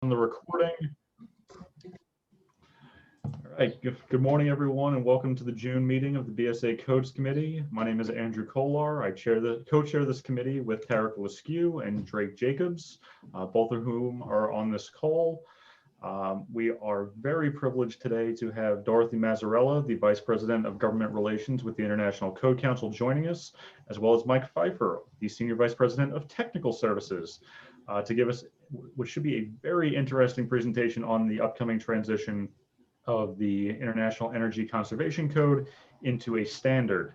On the recording. All right, good morning, everyone, and welcome to the June meeting of the BSA Codes Committee. My name is Andrew Kolar. I co-chair this committee with Tarek Leskew and Drake Jacobs, both of whom are on this call. We are very privileged today to have Dorothy Mazzarella, the Vice President of Government Relations with the International Code Council, joining us, as well as Mike Pfeiffer, the Senior Vice President of Technical Services, to give us what should be a very interesting presentation on the upcoming transition of the International Energy Conservation Code into a standard.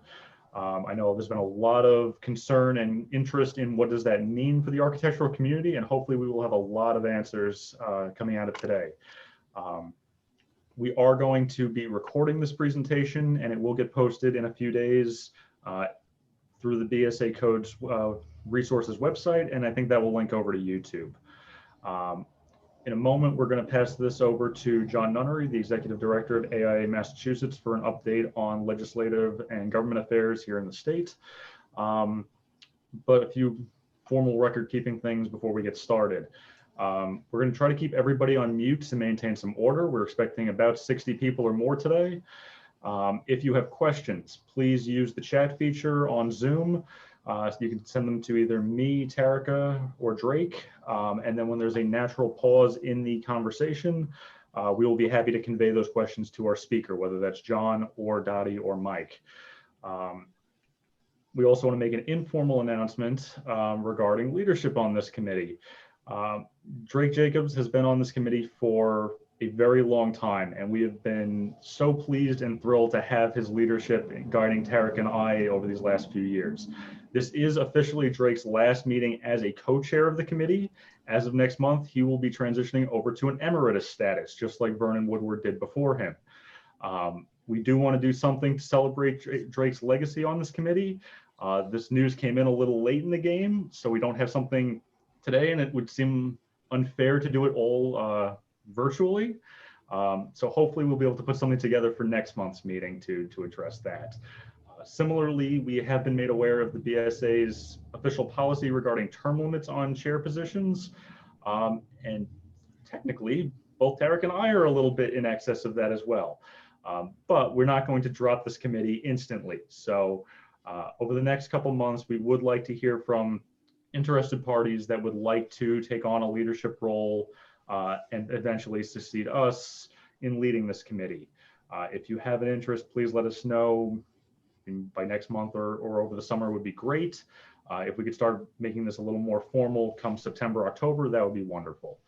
I know there's been a lot of concern and interest in what does that mean for the architectural community, and hopefully we will have a lot of answers coming out of today. We are going to be recording this presentation, and it will get posted in a few days through the BSA Codes resources website, and I think that will link over to YouTube. In a moment, we're going to pass this over to John Nunnery, the Executive Director of AIA Massachusetts, for an update on legislative and government affairs here in the state. But a few formal record-keeping things before we get started. We're going to try to keep everybody on mute to maintain some order. We're expecting about 60 people or more today. If you have questions, please use the chat feature on Zoom. So you can send them to either me, Tarika, or Drake. And then when there's a natural pause in the conversation, we will be happy to convey those questions to our speaker, whether that's John or Dottie or Mike. We also want to make an informal announcement regarding leadership on this committee. Drake Jacobs has been on this committee for a very long time, and we have been so pleased and thrilled to have his leadership guiding Tarek and I over these last few years. This is officially Drake's last meeting as a co-chair of the committee. As of next month, he will be transitioning over to an emeritus status, just like Vernon Woodward did before him. We do want to do something to celebrate Drake's legacy on this committee. This news came in a little late in the game, so we don't have something today, and it would seem unfair to do it all virtually. So hopefully we'll be able to put something together for next month's meeting to address that. Similarly, we have been made aware of the BSA's official policy regarding term limits on chair positions. And technically, both Tarek and I are a little bit in excess of that as well. But we're not going to drop this committee instantly. So over the next couple months, we would like to hear from interested parties that would like to take on a leadership role and eventually succeed us in leading this committee. If you have an interest, please let us know by next month or over the summer would be great. If we could start making this a little more formal come September, October, that would be wonderful.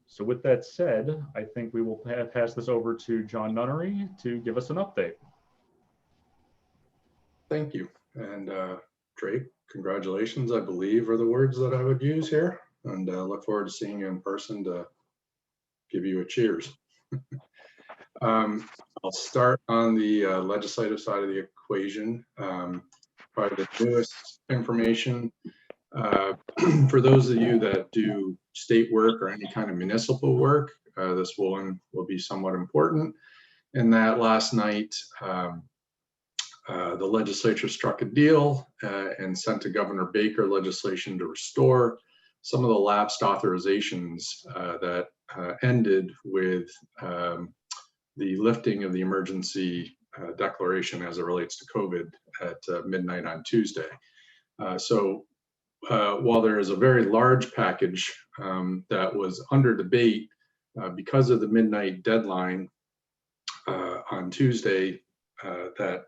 So with that said, I think we will pass this over to John Nunnery to give us an update. Thank you. And Drake, congratulations, I believe are the words that I would use here. And look forward to seeing you in person to give you a cheers. I'll start on the legislative side of the equation. Probably the newest information for those of you that do state work or any kind of municipal work, this will be somewhat important. In that last night, the legislature struck a deal and sent to Governor Baker legislation to restore some of the lapsed authorizations that ended with the lifting of the emergency declaration as it relates to COVID at midnight on Tuesday. So while there is a very large package that was under debate because of the midnight deadline on Tuesday that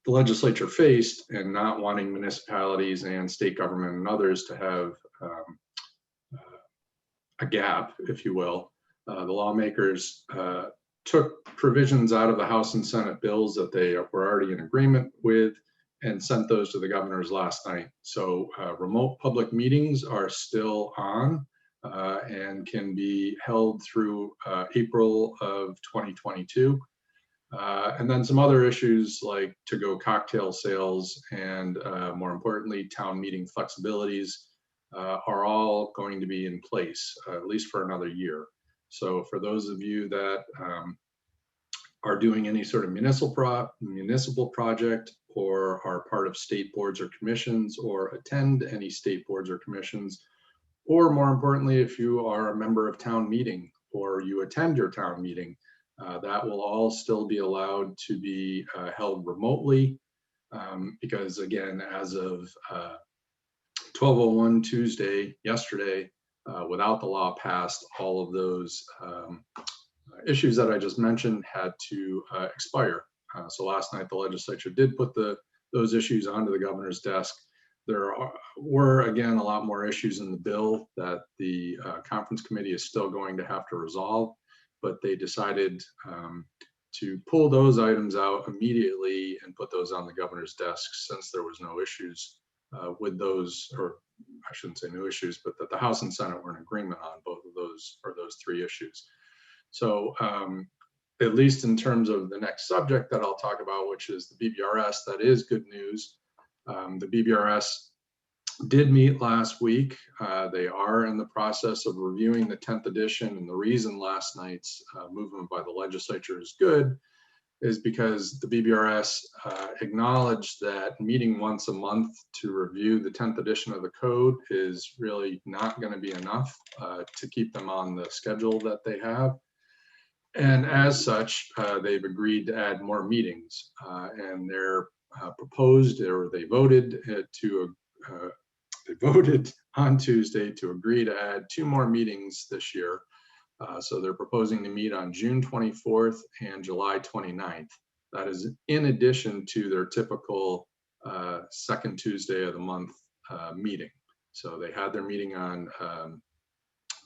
the legislature faced, and not wanting municipalities and state government and others to have a gap, if you will, the lawmakers took provisions out of the House and Senate bills that they were already in agreement with and sent those to the governors last night. So remote public meetings are still on and can be held through April of 2022. And then some other issues like to-go cocktail sales and more importantly, town meeting flexibilities are all going to be in place, at least for another year. So for those of you that are doing any sort of municipal project or are part of state boards or commissions or attend any state boards or commissions or more importantly, if you are a member of town meeting or you attend your town meeting, that will all still be allowed to be held remotely, because again, as of 12:01 Tuesday, yesterday, without the law passed, all of those issues that I just mentioned had to expire. So last night, the legislature did put those issues onto the governor's desk. There were, again, a lot more issues in the bill that the conference committee is still going to have to resolve, but they decided to pull those items out immediately and put those on the governor's desk since there was no issues with those, or I shouldn't say no issues, but that the House and Senate were in agreement on both of those, or those three issues. So at least in terms of the next subject that I'll talk about, which is the BBRS, that is good news. The BBRS did meet last week. They are in the process of reviewing the 10th edition, and the reason last night's movement by the legislature is good is because the BBRS acknowledged that meeting once a month to review the 10th edition of the code is really not going to be enough to keep them on the schedule that they have. And as such, they've agreed to add more meetings, and they're proposed, or they voted they voted on Tuesday to agree to add 2 more meetings this year. So they're proposing to meet on June 24th and July 29th. That is in addition to their typical second Tuesday of the month meeting. So they had their meeting on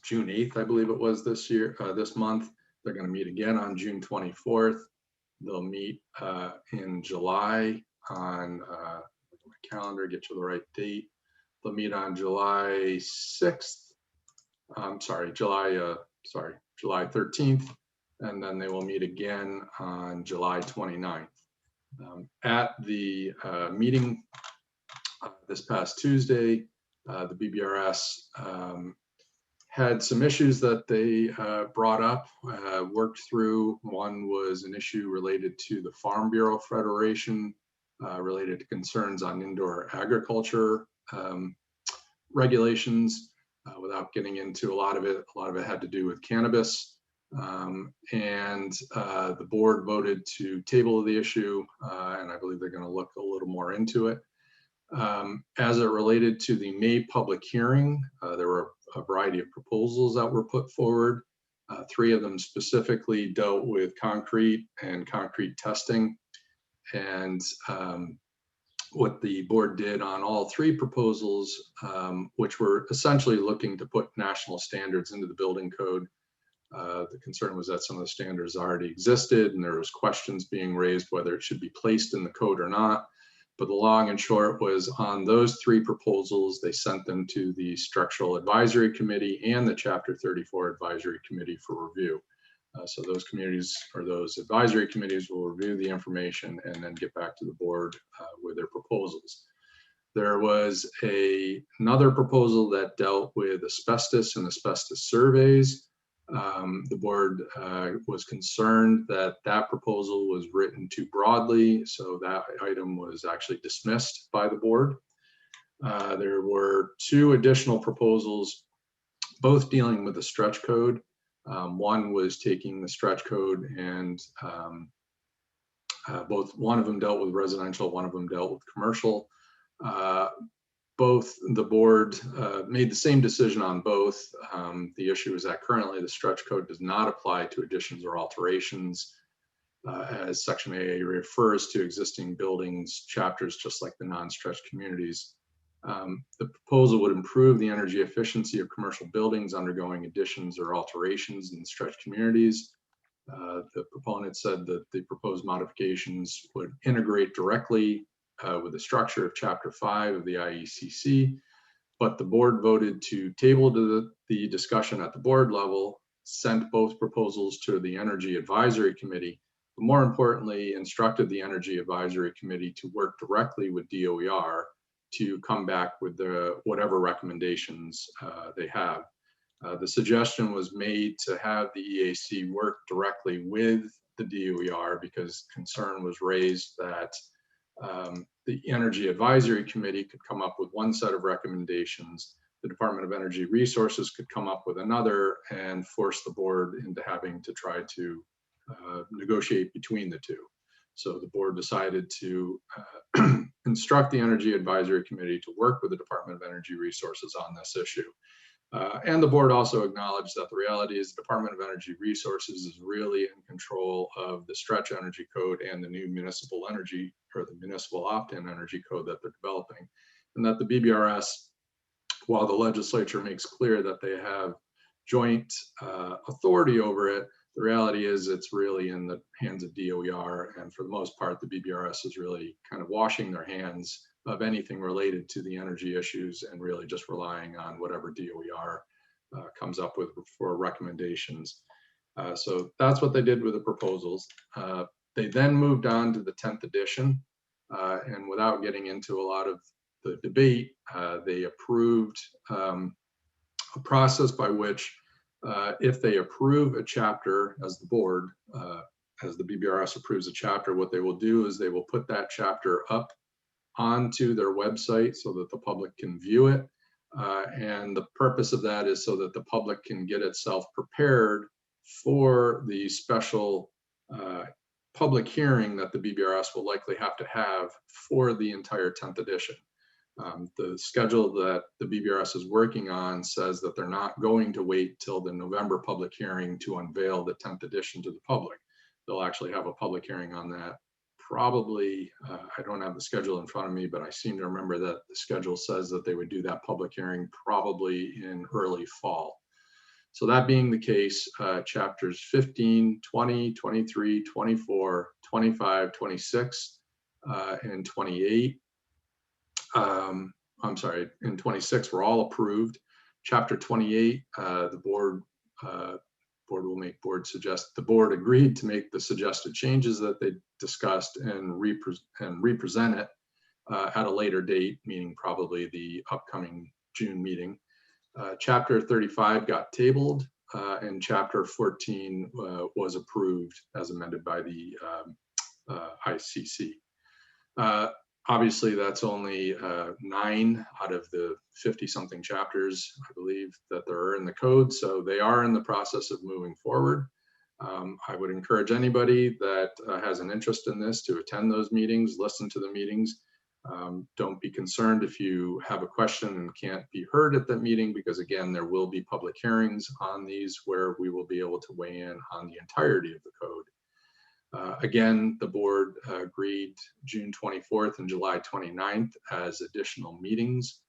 June 8th, I believe it was this month. They're going to meet again on June 24th. They'll meet in July on my calendar, get you the right date. They'll meet on July 6th. July 13th, and then they will meet again on July 29th. At the meeting this past Tuesday, the BBRS had some issues that they brought up, worked through. One was an issue related to the Farm Bureau Federation, related to concerns on indoor agriculture regulations. Without getting into a lot of it had to do with cannabis. And the board voted to table the issue, and I believe they're going to look a little more into it. As it related to the May public hearing, there were a variety of proposals that were put forward. 3 of them specifically dealt with concrete and concrete testing. And what the board did on all 3 proposals, which were essentially looking to put national standards into the building code. The concern was that some of the standards already existed, and there was questions being raised whether it should be placed in the code or not. But the long and short was, on those 3 proposals, they sent them to the Structural Advisory Committee and the Chapter 34 Advisory Committee for review. So those committees, or those advisory committees, will review the information and then get back to the board with their proposals. There was another proposal that dealt with asbestos and asbestos surveys. The board was concerned that that proposal was written too broadly, so that item was actually dismissed by the board. There were 2 additional proposals, both dealing with the stretch code. One was taking the stretch code and one of them dealt with residential, one of them dealt with commercial. Both, the board made the same decision on both. The issue is that currently the stretch code does not apply to additions or alterations, as Section AA refers to existing buildings, chapters, just like the non-stretch communities. The proposal would improve the energy efficiency of commercial buildings undergoing additions or alterations in stretch communities. The proponent said that the proposed modifications would integrate directly with the structure of Chapter 5 of the IECC, but the board voted to table the discussion at the board level, sent both proposals to the Energy Advisory Committee, but more importantly, instructed the Energy Advisory Committee to work directly with DOER to come back with whatever recommendations they have. The suggestion was made to have the EAC work directly with the DOER because concern was raised that the Energy Advisory Committee could come up with one set of recommendations, the Department of Energy Resources could come up with another and force the board into having to try to negotiate between the two. So the board decided to instruct the Energy Advisory Committee to work with the Department of Energy Resources on this issue. And the board also acknowledged that the reality is the Department of Energy Resources is really in control of the stretch energy code and the new municipal energy, or the municipal opt-in energy code that they're developing. And that the BBRS, while the legislature makes clear that they have joint authority over it, the reality is it's really in the hands of DOER. And for the most part, the BBRS is really kind of washing their hands of anything related to the energy issues and really just relying on whatever DOER comes up with for recommendations. So that's what they did with the proposals. They then moved on to the 10th edition, and without getting into a lot of the debate, they approved a process by which if they approve a chapter as the board, as the BBRS approves a chapter, what they will do is they will put that chapter up onto their website so that the public can view it. And the purpose of that is so that the public can get itself prepared for the special public hearing that the BBRS will likely have to have for the entire 10th edition. The schedule that the BBRS is working on says that they're not going to wait till the November public hearing to unveil the 10th edition to the public. They'll actually have a public hearing on that. Probably, I don't have the schedule in front of me, but I seem to remember that the schedule says that they would do that public hearing probably in early fall. So that being the case, chapters 15, 20, 23, 24, 25, 26, and 28, I'm sorry, and 26 were all approved. Chapter 28, the board agreed to make the suggested changes that they discussed and represent it at a later date, meaning probably the upcoming June meeting. Chapter 35 got tabled, and chapter 14 was approved as amended by the ICC. Obviously, that's only 9 out of the 50-something chapters, I believe, that there are in the code. So they are in the process of moving forward. I would encourage anybody that has an interest in this to attend those meetings, listen to the meetings. Don't be concerned if you have a question and can't be heard at that meeting, because again, there will be public hearings on these where we will be able to weigh in on the entirety of the code. Again, the board agreed June 24th and July 29th as additional meetings.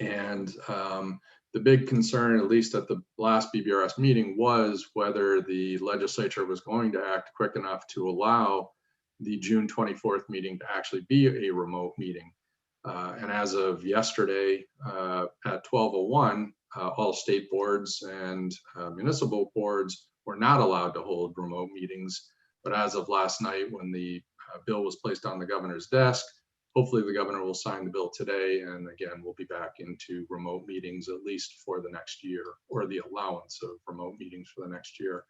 And the big concern, at least at the last BBRS meeting, was whether the legislature was going to act quick enough to allow the June 24th meeting to actually be a remote meeting. And as of yesterday at 12:01, all state boards and municipal boards were not allowed to hold remote meetings. But as of last night, when the bill was placed on the governor's desk, hopefully the governor will sign the bill today. And again, we'll be back into remote meetings, at least for the next year, or the allowance of remote meetings for the next year.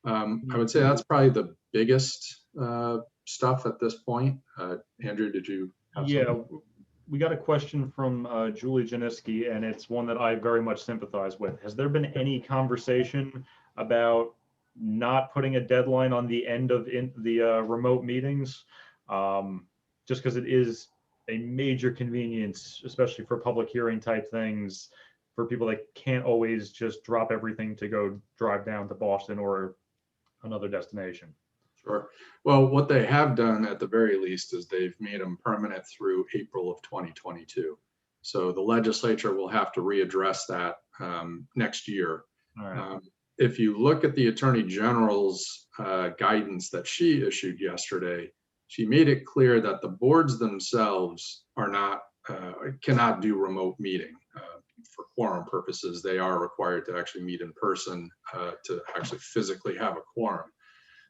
I would say that's probably the biggest stuff at this point. Andrew, did you have something? We got a question from Julie Janiski, and it's one that I very much sympathize with. Has there been any conversation about not putting a deadline on the end of the remote meetings, just because it is a major convenience, especially for public hearing type things, for people that can't always just drop everything to go drive down to Boston or another destination? Sure. Well, what they have done at the very least is they've made them permanent through April of 2022. So the legislature will have to readdress that next year. All right. If you look at the Attorney General's guidance that she issued yesterday, she made it clear that the boards themselves are not, cannot do remote meeting. For quorum purposes, they are required to actually meet in person to actually physically have a quorum.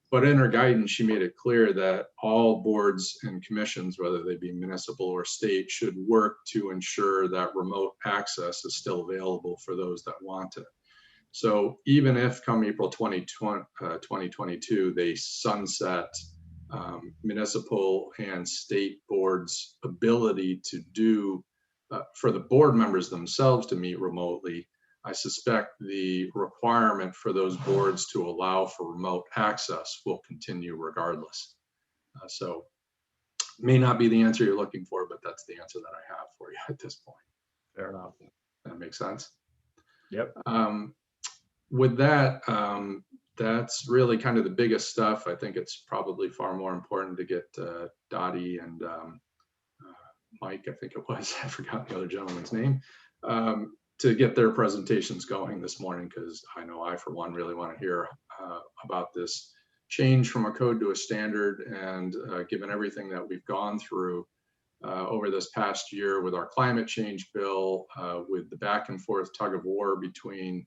But in her guidance, she made it clear that all boards and commissions, whether they be municipal or state, should work to ensure that remote access is still available for those that want it. So even if come April 2022, they sunset municipal and state boards' ability to do for the board members themselves to meet remotely, I suspect the requirement for those boards to allow for remote access will continue regardless. So may not be the answer you're looking for, but that's the answer that I have for you at this point. Fair enough. That makes sense? Yep. With that, that's really kind of the biggest stuff. I think it's probably far more important to get Dottie and Mike, I think it was, I forgot the other gentleman's name, to get their presentations going this morning, because I know I, for one, really want to hear about this change from a code to a standard. And given everything that we've gone through over this past year with our climate change bill, with the back and forth tug of war between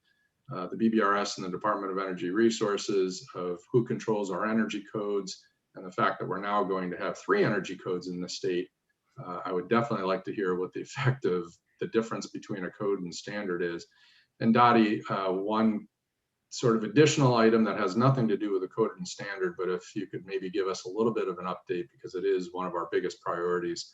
the BBRS and the Department of Energy Resources of who controls our energy codes, and the fact that we're now going to have 3 energy codes in the state, I would definitely like to hear what the effect of the difference between a code and standard is. And Dottie, one sort of additional item that has nothing to do with the code and standard, but if you could maybe give us a little bit of an update, because it is one of our biggest priorities,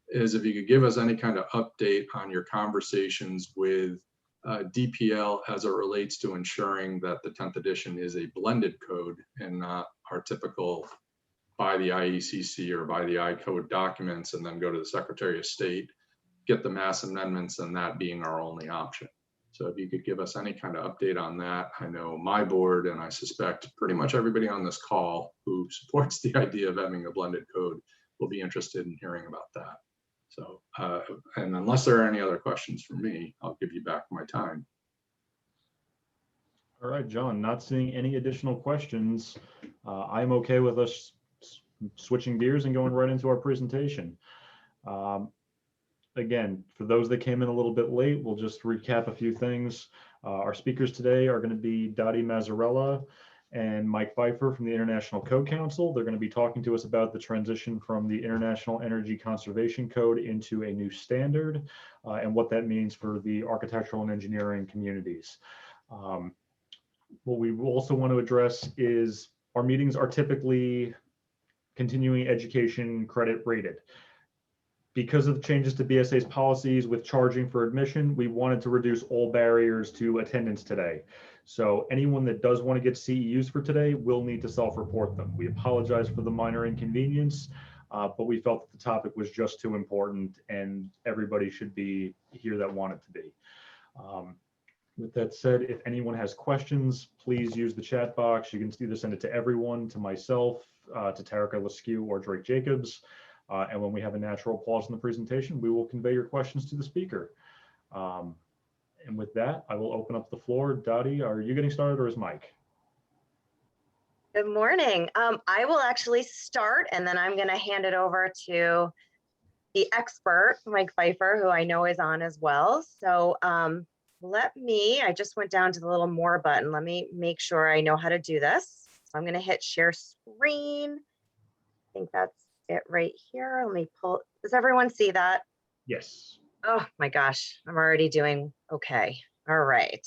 is if you could give us any kind of update on your conversations with DPL as it relates to ensuring that the 10th edition is a blended code and not our typical by the IECC or by the I-code documents and then go to the Secretary of State, get the mass amendments, and that being our only option. So if you could give us any kind of update on that. I know my board, and I suspect pretty much everybody on this call who supports the idea of having a blended code will be interested in hearing about that. So, and unless there are any other questions for me, I'll give you back my time. All right, John, not seeing any additional questions. I'm okay with us switching gears and going right into our presentation. Again, for those that came in a little bit late, we'll just recap a few things. Our speakers today are going to be Dottie Mazzarella and Mike Pfeiffer from the International Code Council. They're going to be talking to us about the transition from the International Energy Conservation Code into a new standard and what that means for the architectural and engineering communities. What we also want to address is our meetings are typically continuing education credit rated. Because of the changes to BSA's policies with charging for admission, we wanted to reduce all barriers to attendance today. So anyone that does want to get CEUs for today will need to self-report them. We apologize for the minor inconvenience, but we felt that the topic was just too important and everybody should be here that want it to be. With that said, if anyone has questions, please use the chat box. You can either send it to everyone, to myself, to Tarek Leskew or Drake Jacobs. And when we have a natural pause in the presentation, we will convey your questions to the speaker. And with that, I will open up the floor. Dottie, are you getting started or is Mike? Good morning. I will actually start and then I'm going to hand it over to the expert, Mike Pfeiffer, who I know is on as well. So I just went down to the little more button. Let me make sure I know how to do this. So I'm going to hit share screen. I think that's it right here. Let me pull. Does everyone see that? Yes. Oh my gosh, I'm already doing okay. All right.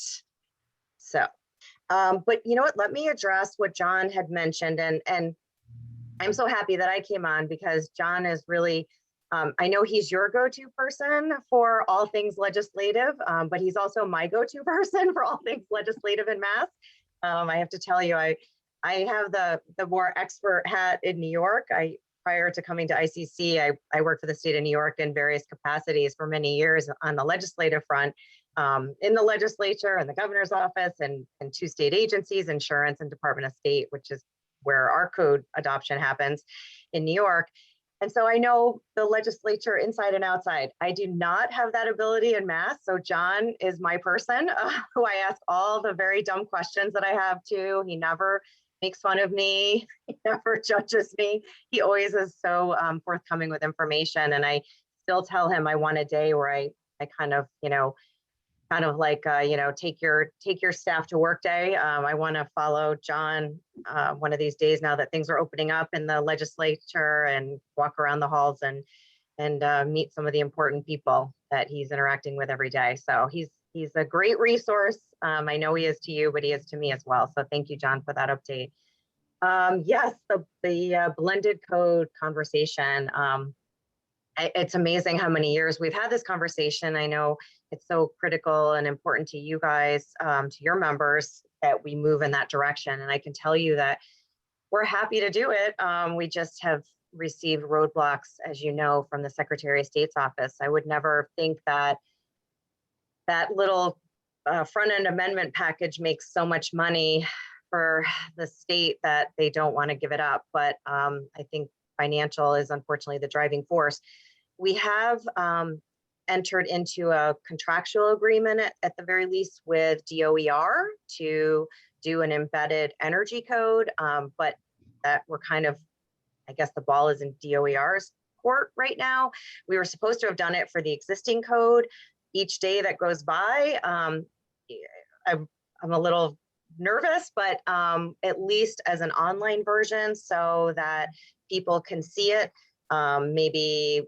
So, but you know what? Let me address what John had mentioned, and I'm so happy that I came on because John is really, I know he's your go-to person for all things legislative, but he's also my go-to person for all things legislative in Mass. I have to tell you, I have the more expert hat in New York. Prior to coming to ICC, I worked for the state of New York in various capacities for many years on the legislative front, in the legislature and the governor's office and 2 state agencies, insurance and Department of State, which is where our code adoption happens in New York. And so I know the legislature inside and outside. I do not have that ability in Mass. So John is my person who I ask all the very dumb questions that I have to. He never makes fun of me. He never judges me. He always is so forthcoming with information. And I still tell him I want a day where I kind of, like, take your staff to work day. I want to follow John one of these days now that things are opening up in the legislature and walk around the halls and meet some of the important people that he's interacting with every day. So he's a great resource. I know he is to you, but he is to me as well. So thank you, John, for that update. Yes, the blended code conversation. it's amazing how many years we've had this conversation. I know it's so critical and important to you guys, to your members, that we move in that direction. And I can tell you that we're happy to do it. We just have received roadblocks, as you know, from the Secretary of State's office. I would never think that that little front end amendment package makes so much money for the state that they don't want to give it up. But I think financial is unfortunately the driving force. We have entered into a contractual agreement at the very least with DOER to do an embedded energy code, but that we're kind of, I guess the ball is in DOER's court right now. We were supposed to have done it for the existing code. Each day that goes by, I'm a little nervous, but at least as an online version so that people can see it, maybe,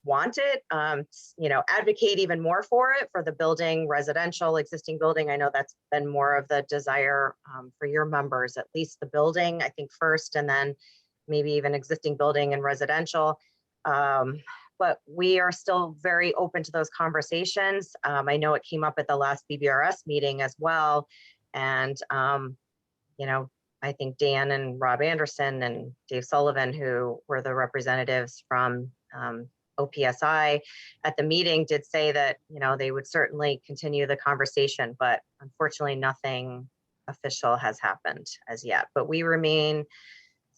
want it, advocate even more for it for the building, residential, existing building. I know that's been more of the desire for your members, at least the building, I think first, and then maybe even existing building and residential. But we are still very open to those conversations. I know it came up at the last BBRS meeting as well. And, I think Dan and Rob Anderson and Dave Sullivan, who were the representatives from OPSI at the meeting, did say that, they would certainly continue the conversation, but unfortunately nothing official has happened as yet. But we remain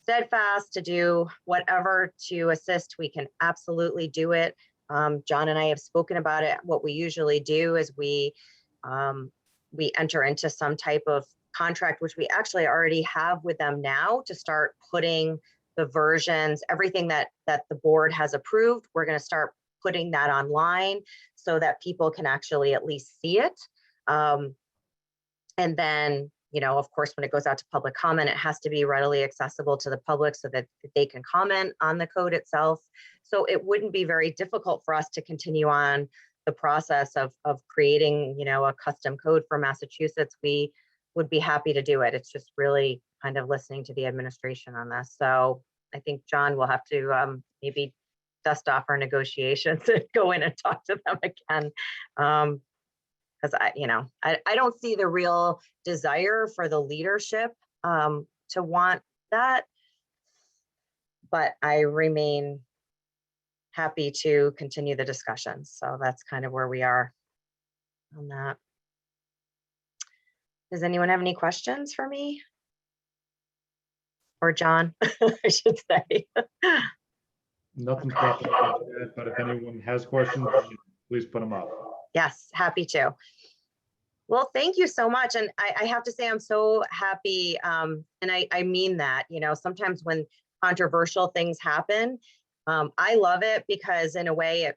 steadfast to do whatever to assist. We can absolutely do it. John and I have spoken about it. What we usually do is we enter into some type of contract, which we actually already have with them now, to start putting the versions, everything that the board has approved. We're going to start putting that online so that people can actually at least see it. And then, of course, when it goes out to public comment, it has to be readily accessible to the public so that they can comment on the code itself. So it wouldn't be very difficult for us to continue on the process of creating, a custom code for Massachusetts. We would be happy to do it. It's just really kind of listening to the administration on this. So I think John will have to maybe dust off our negotiations and go in and talk to them again. Because I don't see the real desire for the leadership to want that, but I remain happy to continue the discussion. So that's kind of where we are on that. Does anyone have any questions for me? Or John, I should say. Nothing popping up yet, but if anyone has questions, please put them up. Yes, happy to. Well, thank you so much. And I have to say, I'm so happy. And I mean that, sometimes when controversial things happen, I love it because in a way,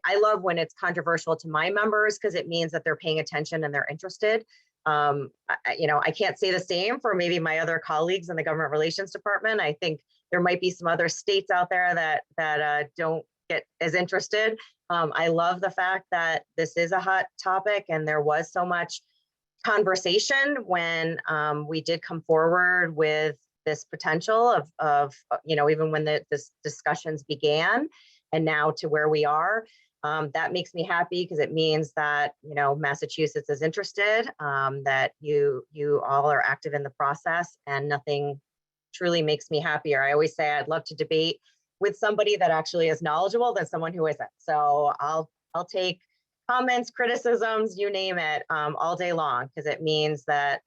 I love when it's controversial to my members because it means that they're paying attention and they're interested. I can't say the same for maybe my other colleagues in the government relations department. I think there might be some other states out there that don't get as interested. I love the fact that this is a hot topic and there was so much conversation when we did come forward with this potential of even when this discussions began and now to where we are. That makes me happy because it means that, Massachusetts is interested, that you all are active in the process, and nothing truly makes me happier. I always say I'd love to debate with somebody that actually is knowledgeable than someone who isn't. So I'll take comments, criticisms, you name it, all day long, because it means that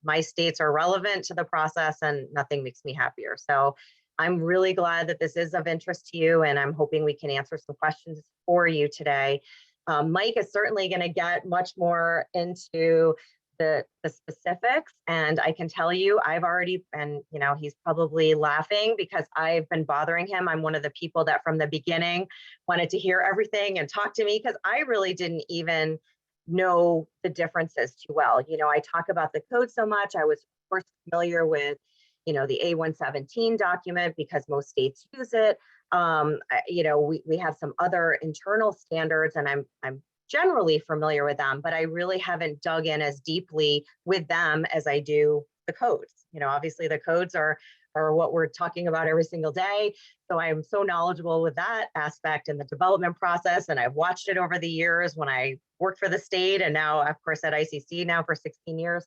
my states are relevant to the process and nothing makes me happier. So I'm really glad that this is of interest to you, and I'm hoping we can answer some questions for you today. Mike is certainly going to get much more into the specifics, and I can tell you I've already, and he's probably laughing because I've been bothering him. I'm one of the people that from the beginning wanted to hear everything and talk to me because I really didn't even know the differences too well. I talk about the code so much. I was of course familiar with the A117 document because most states use it. We have some internal internal standards, and I'm generally familiar with them, but I really haven't dug in as deeply with them as I do the codes. Obviously the codes are what we're talking about every single day. So I'm so knowledgeable with that aspect in the development process. And I've watched it over the years when I worked for the state and now, of course, at ICC now for 16 years.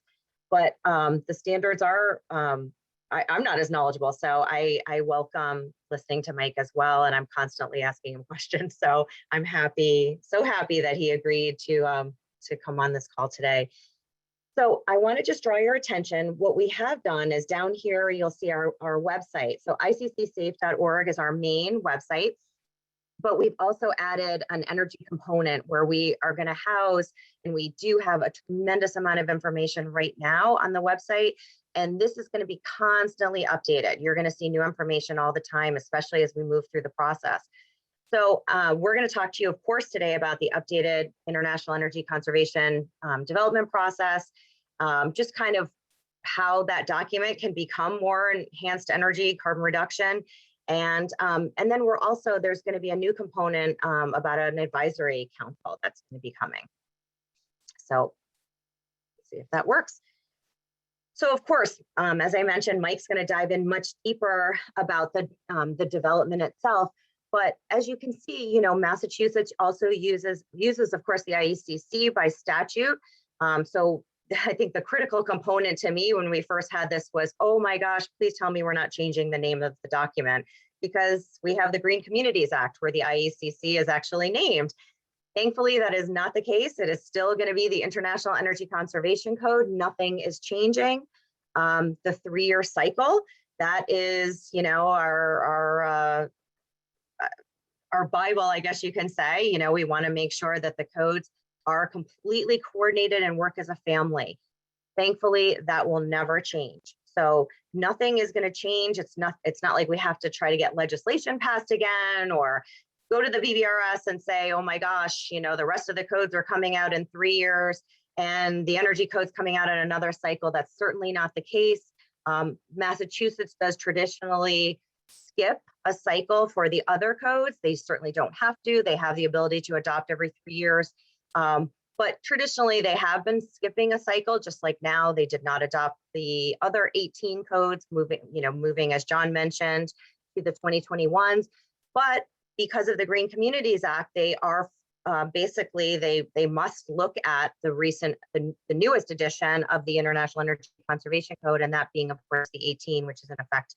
But the standards are, I'm not as knowledgeable. So I welcome listening to Mike as well. And I'm constantly asking him questions. So I'm so happy that he agreed to come on this call today. So I want to just draw your attention. What we have done is down here, you'll see our website. So iccsafe.org is our main website, but we've also added an energy component where we are going to house, and we do have a tremendous amount of information right now on the website. And this is going to be constantly updated. You're going to see new information all the time, especially as we move through the process. So we're going to talk to you, of course, today about the updated International Energy Conservation development process, just kind of how that document can become more enhanced energy, carbon reduction. And then there's going to be a new component about an advisory council that's going to be coming. So let's see if that works. So of course, as I mentioned, Mike's going to dive in much deeper about the development itself. But as you can see, Massachusetts also uses, of course, the IECC by statute. So I think the critical component to me when we first had this was, oh my gosh, please tell me we're not changing the name of the document, because we have the Green Communities Act where the IECC is actually named. Thankfully, that is not the case. It is still going to be the International Energy Conservation Code. Nothing is changing. The 3-year cycle, that is, our Bible, I guess you can say. We want to make sure that the codes are completely coordinated and work as a family. Thankfully, that will never change. So nothing is going to change. It's not like we have to try to get legislation passed again or go to the BBRS and say, oh my gosh, the rest of the codes are coming out in 3 years and the energy code's coming out in another cycle. That's certainly not the case. Massachusetts does traditionally skip a cycle for the other codes. They certainly don't have to. They have the ability to adopt every 3 years. But traditionally, they have been skipping a cycle, just like now they did not adopt the other 18 codes, moving, as John mentioned, to the 2021s. But because of the Green Communities Act, they are basically, they must look at the newest edition of the International Energy Conservation Code, and that being, of course, the 18, which is in effect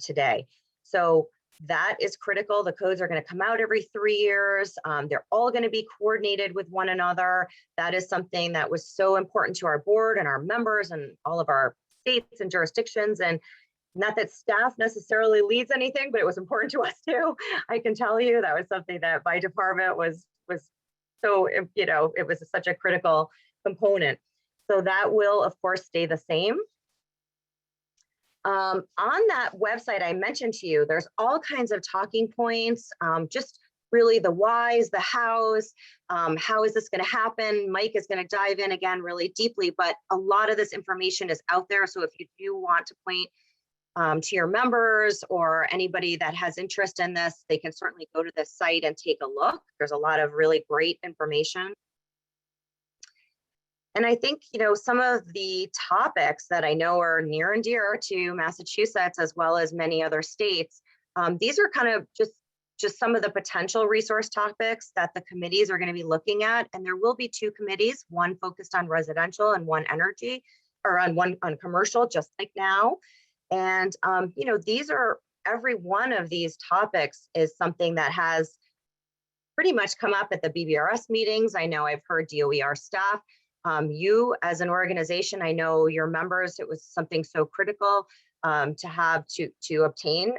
today. So that is critical. The codes are going to come out every 3 years. They're all going to be coordinated with one another. That is something that was so important to our board and our members and all of our states and jurisdictions. And not that staff necessarily leads anything, but it was important to us too. I can tell you that was something that my department was so, it was such a critical component. So that will, of course, stay the same. On that website I mentioned to you, there's all kinds of talking points, just really the whys, the hows, how is this going to happen? Mike is going to dive in again really deeply, but a lot of this information is out there. So if you do want to point to your members or anybody that has interest in this, they can certainly go to this site and take a look. There's a lot of really great information. And I think, some of the topics that I know are near and dear to Massachusetts, as well as many other states, these are kind of just some of the potential resource topics that the committees are going to be looking at. And there will be 2 committees, one focused on residential and one energy, or on commercial, just like now. And, every one of these topics is something that has pretty much come up at the BBRS meetings. I know I've heard DOER staff. You as an organization, I know your members, it was something so critical to have to obtain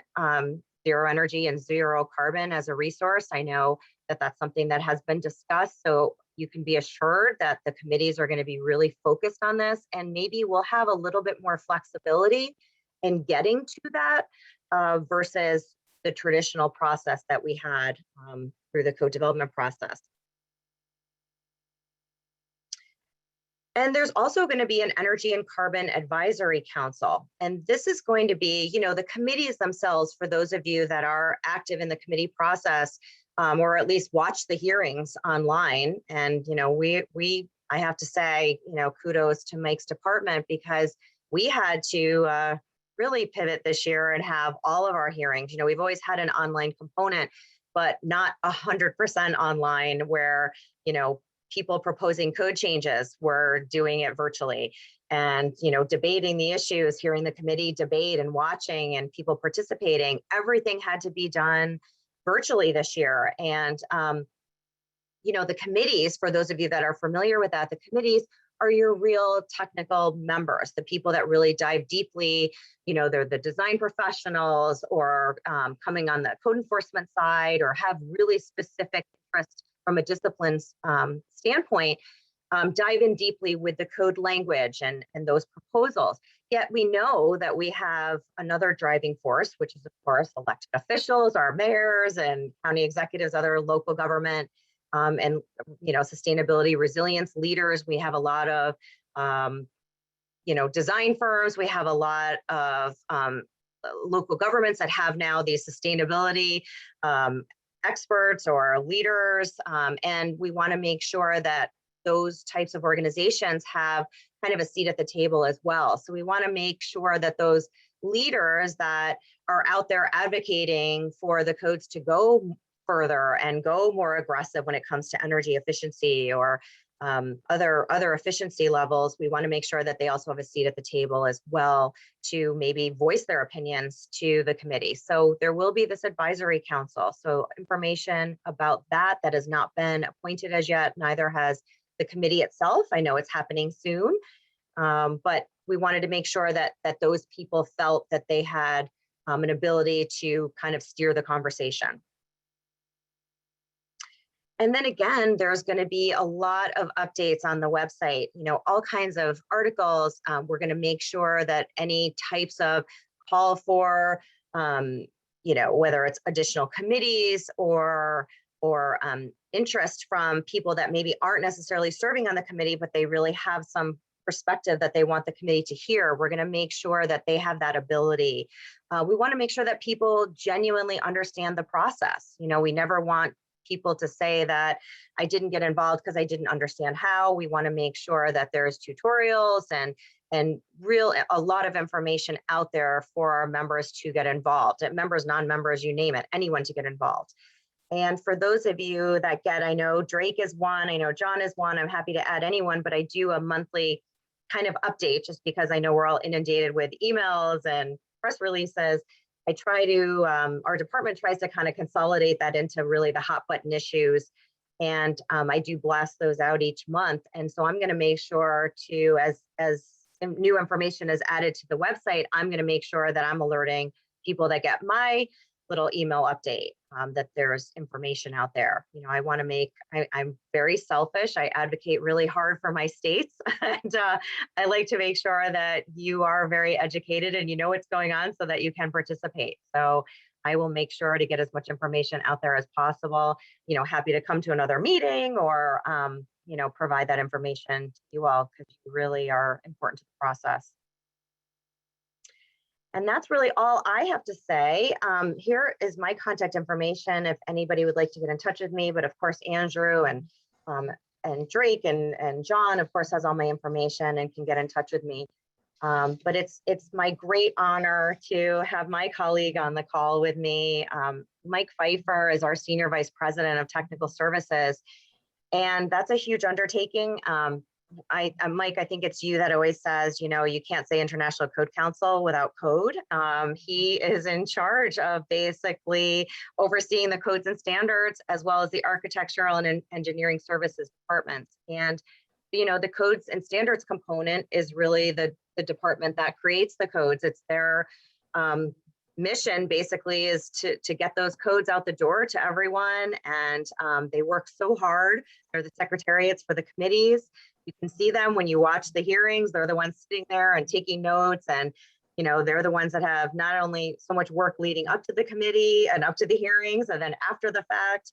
zero energy and zero carbon as a resource. I know that that's something that has been discussed. So you can be assured that the committees are going to be really focused on this, and maybe we'll have a little bit more flexibility in getting to that versus the traditional process that we had through the code development process. And there's also going to be an Energy and Carbon Advisory Council. And this is going to be, the committees themselves, for those of you that are active in the committee process, or at least watch the hearings online. And, I have to say, kudos to Mike's department, because we had to really pivot this year and have all of our hearings. You know, we've always had an online component, but not 100% online where, you know, people proposing code changes were doing it virtually, and, you know, debating the issues, hearing the committee debate and watching and people participating. Everything had to be done virtually this year. And, you know, the committees, for those of you that are familiar with that, the committees are your real technical members, the people that really dive deeply. You know, they're the design professionals, or coming on the code enforcement side, or have really specific interest from a disciplines standpoint, dive in deeply with the code language and those proposals. Yet we know that we have another driving force, which is, of course, elected officials, our mayors and county executives, other local government, and, you know, sustainability resilience leaders. We have a lot of, you know, design firms. We have a lot of local governments that have now these sustainability experts or leaders. And we want to make sure that those types of organizations have kind of a seat at the table as well. So we want to make sure that those leaders that are out there advocating for the codes to go further and go more aggressive when it comes to energy efficiency or other efficiency levels, we want to make sure that they also have a seat at the table as well to maybe voice their opinions to the committee. So there will be this advisory council. So information about that has not been appointed as yet, neither has the committee itself. I know it's happening soon, but we wanted to make sure that those people felt that they had an ability to kind of steer the conversation. And then again, there's going to be a lot of updates on the website, you know, all kinds of articles. We're going to make sure that any types of call for, you know, whether it's additional committees or interest from people that maybe aren't necessarily serving on the committee, but they really have some perspective that they want the committee to hear. We're going to make sure that they have that ability. We want to make sure that people genuinely understand the process. You know, we never want people to say that I didn't get involved because I didn't understand how. We want to make sure that there's tutorials and a lot of information out there for our members to get involved. Members, non-members, you name it, anyone to get involved. And for those of you that I know Drake is one, I know John is one, I'm happy to add anyone, but I do a monthly kind of update just because I know we're all inundated with emails and press releases. I try to, our department tries to kind of consolidate that into really the hot button issues. And I do blast those out each month. And so I'm going to make sure to, as new information is added to the website, I'm going to make sure that I'm alerting people that get my little email update that there's information out there. You know, I want to make, I'm very selfish. I advocate really hard for my states. And I like to make sure that you are very educated and you know what's going on so that you can participate. So I will make sure to get as much information out there as possible. You know, happy to come to another meeting or, you know, provide that information to you all because you really are important to the process. And that's really all I have to say. Here is my contact information if anybody would like to get in touch with me. But of course, Andrew and Drake and John, of course, has all my information and can get in touch with me. But it's my great honor to have my colleague on the call with me. Mike Pfeiffer is our Senior Vice President of Technical Services. And that's a huge undertaking. Mike, I think it's you that always says, you know, you can't say International Code Council without code. He is in charge of basically overseeing the codes and standards, as well as the architectural and engineering services departments. And, you know, the codes and standards component is really the department that creates the codes. It's their mission basically is to get those codes out the door to everyone. And they work so hard. They're the secretariats for the committees. You can see them when you watch the hearings. They're the ones sitting there and taking notes. And, you know, they're the ones that have not only so much work leading up to the committee and up to the hearings, and then after the fact,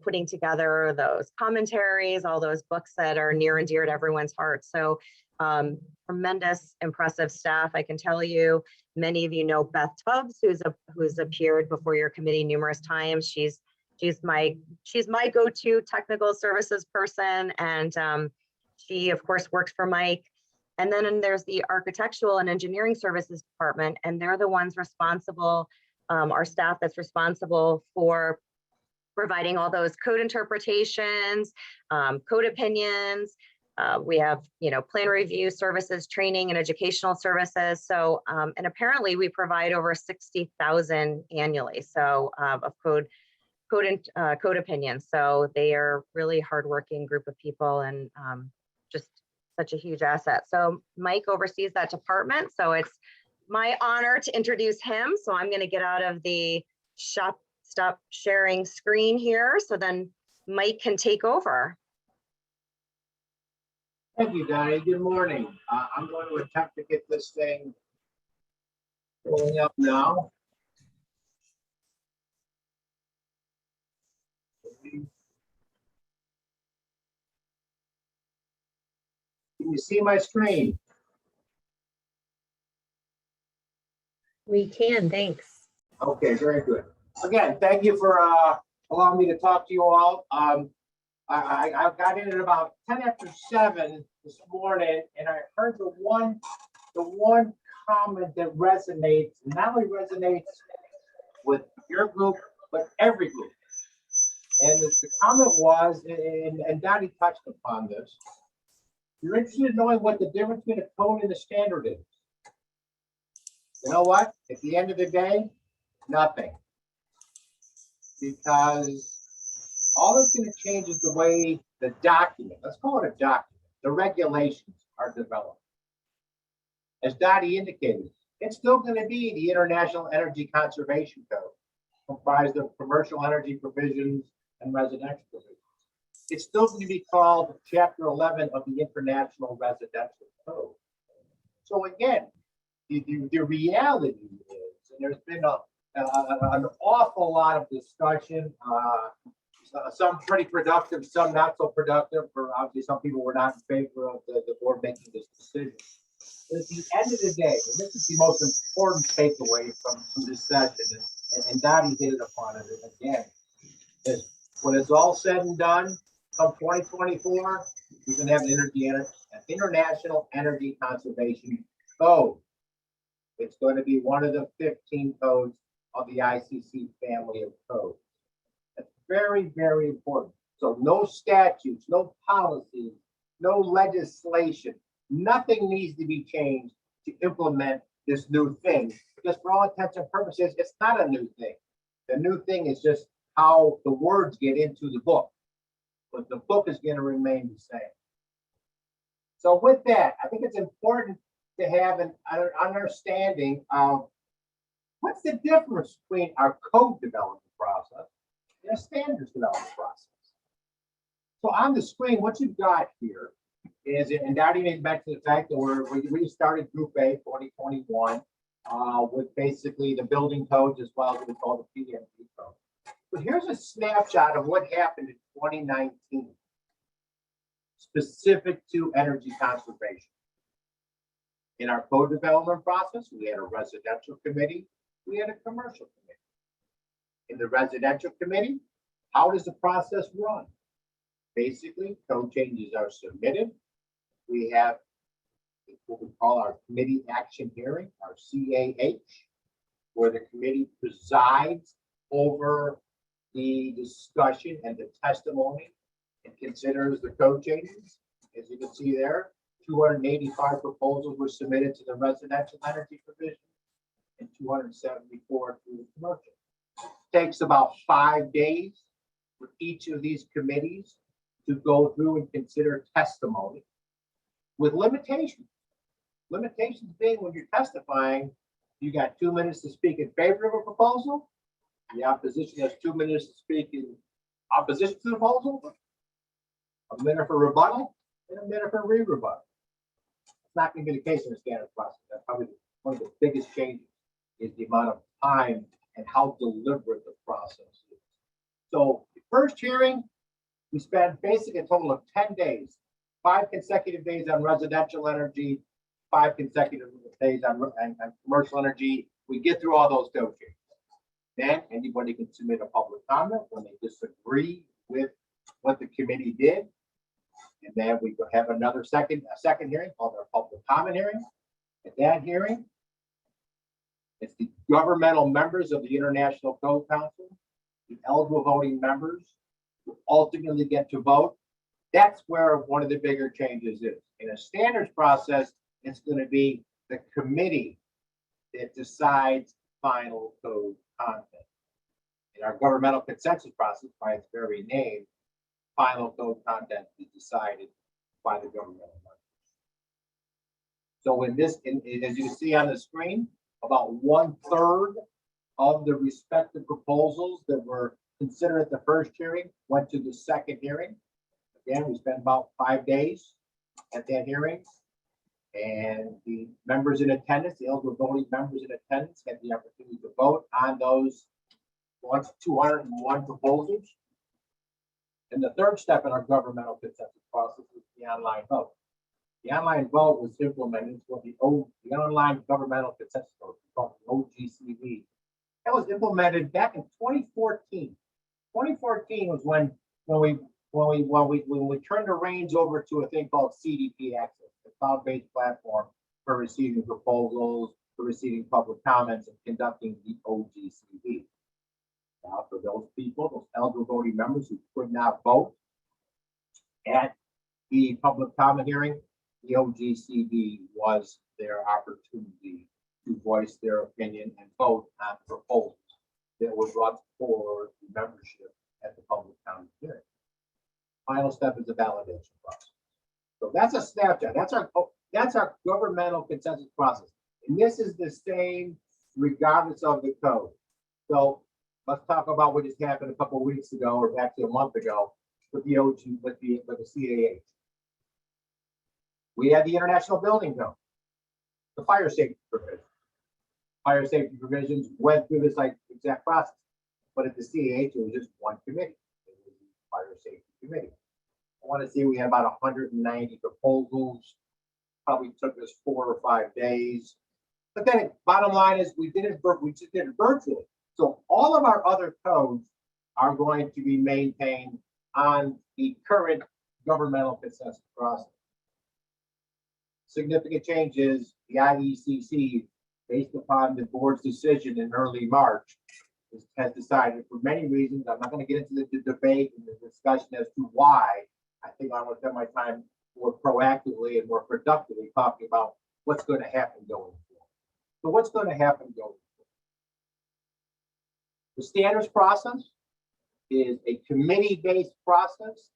putting together those commentaries, all those books that are near and dear to everyone's heart. So tremendous, impressive staff. I can tell you, many of you know Beth Tubbs, who's appeared before your committee numerous times. She's my go-to technical services person. And she, of course, works for Mike. And then there's the Architectural and Engineering Services Department, and they're the ones responsible, our staff that's responsible for providing all those code interpretations, code opinions. We have, plan review services, training and educational services. So, and apparently we provide over 60,000 annually. So of code opinions. So they are really hardworking group of people and just such a huge asset. So Mike oversees that department. So it's my honor to introduce him. So I'm going to get out of the stop sharing screen here. So then Mike can take over. Thank you, Donnie. Good morning. I'm going to attempt to get this thing going up now. Can you see my screen? We can, thanks. Okay, very good. Again, thank you for allowing me to talk to you all. I got in at about 10 after 7 this morning, and I heard the one comment that resonates, not only resonates with your group, but every group. And the comment was, and Donnie touched upon this, you're interested in knowing what the difference between a code and a standard is. You know what? At the end of the day, nothing. Because all that's going to change is the way the document, let's call it a document, the regulations are developed. As Dottie indicated, it's still going to be the International Energy Conservation Code, comprised of commercial energy provisions and residential provisions. It's still going to be called Chapter 11 of the International Residential Code. So again, the reality is, and there's been an awful lot of discussion, some pretty productive, some not so productive. For obviously, some people were not in favor of the board making this decision. But at the end of the day, and this is the most important takeaway from this session, and Dottie hit it upon it again, is when it's all said and done, come 2024, we're going to have an International Energy Conservation Code. It's going to be one of the 15 codes of the ICC family of codes. That's very, very important. So no statutes, no policies, no legislation, nothing needs to be changed to implement this new thing. Because for all intents and purposes, it's not a new thing. The new thing is just how the words get into the book. But the book is going to remain the same. So with that, I think it's important to have an understanding of what's the difference between our code development process and a standards development process. So on the screen, what you've got here is, and Dottie made back to the fact that we started Group A 2021 with basically the building codes as well as what we call the PMP code. But here's a snapshot of what happened in 2019, specific to energy conservation. In our code development process, we had a residential committee, we had a commercial committee. In the residential committee, how does the process run? Basically, code changes are submitted. We have what we call our committee action hearing, our CAH, where the committee presides over the discussion and the testimony and considers the code changes. As you can see there, 285 proposals were submitted to the residential energy provision and 274 to the commercial. It takes about 5 days for each of these committees to go through and consider testimony with limitations. Limitations being when you're testifying, you got 2 minutes to speak in favor of a proposal. The opposition has 2 minutes to speak in opposition to the proposal, a minute for rebuttal, and a minute for re-rebuttal. It's not going to be the case in the standard process. That's probably one of the biggest changes is the amount of time and how deliberate the process is. So the first hearing, we spent basically a total of 10 days, 5 consecutive days on residential energy, 5 consecutive days on commercial energy. We get through all those code changes. Then anybody can submit a public comment when they disagree with what the committee did. And then we will have a second hearing called our public comment hearing. At that hearing, it's the governmental members of the International Code Council, the eligible voting members who ultimately get to vote. That's where one of the bigger changes is. In a standards process, it's going to be the committee that decides final code content. In our governmental consensus process, by its very name, final code content is decided by the governmental members. So in this, as you see on the screen, about 1/3 of the respective proposals that were considered at the first hearing went to the second hearing. Again, we spent about 5 days at that hearing. And the members in attendance, the eligible voting members in attendance, had the opportunity to vote on those 201 proposals. And the third step in our governmental consensus process is the online vote. The online vote was implemented for the online governmental consensus vote, called the OGCV. That was implemented back in 2014. 2014 was when we turned the reins over to a thing called CDP Access, the cloud-based platform for receiving proposals, for receiving public comments, and conducting the OGCV. Now, for those people, those eligible voting members who could not vote at the public comment hearing, the OGCV was their opportunity to voice their opinion and vote on proposals that were brought for the membership at the public comment hearing. Final step is the validation process. So that's a snapshot. That's our governmental consensus process. And this is the same regardless of the code. So let's talk about what just happened a couple of weeks ago, or actually a month ago, with the CAH. We had the International Building Code, the fire safety provision. Fire safety provisions went through this exact process, but at the CAH, it was just one committee. It was the fire safety committee. I want to say we had about 190 proposals. Probably took us 4 or 5 days. But then, bottom line is, we just did it virtually. So all of our other codes are going to be maintained on the current governmental consensus process. Significant changes, the IECC, based upon the board's decision in early March, has decided, for many reasons, I'm not going to get into the debate and the discussion as to why. I think I want to spend my time more proactively and more productively talking about what's going to happen going forward. So what's going to happen going forward? The standards process is a committee-based process.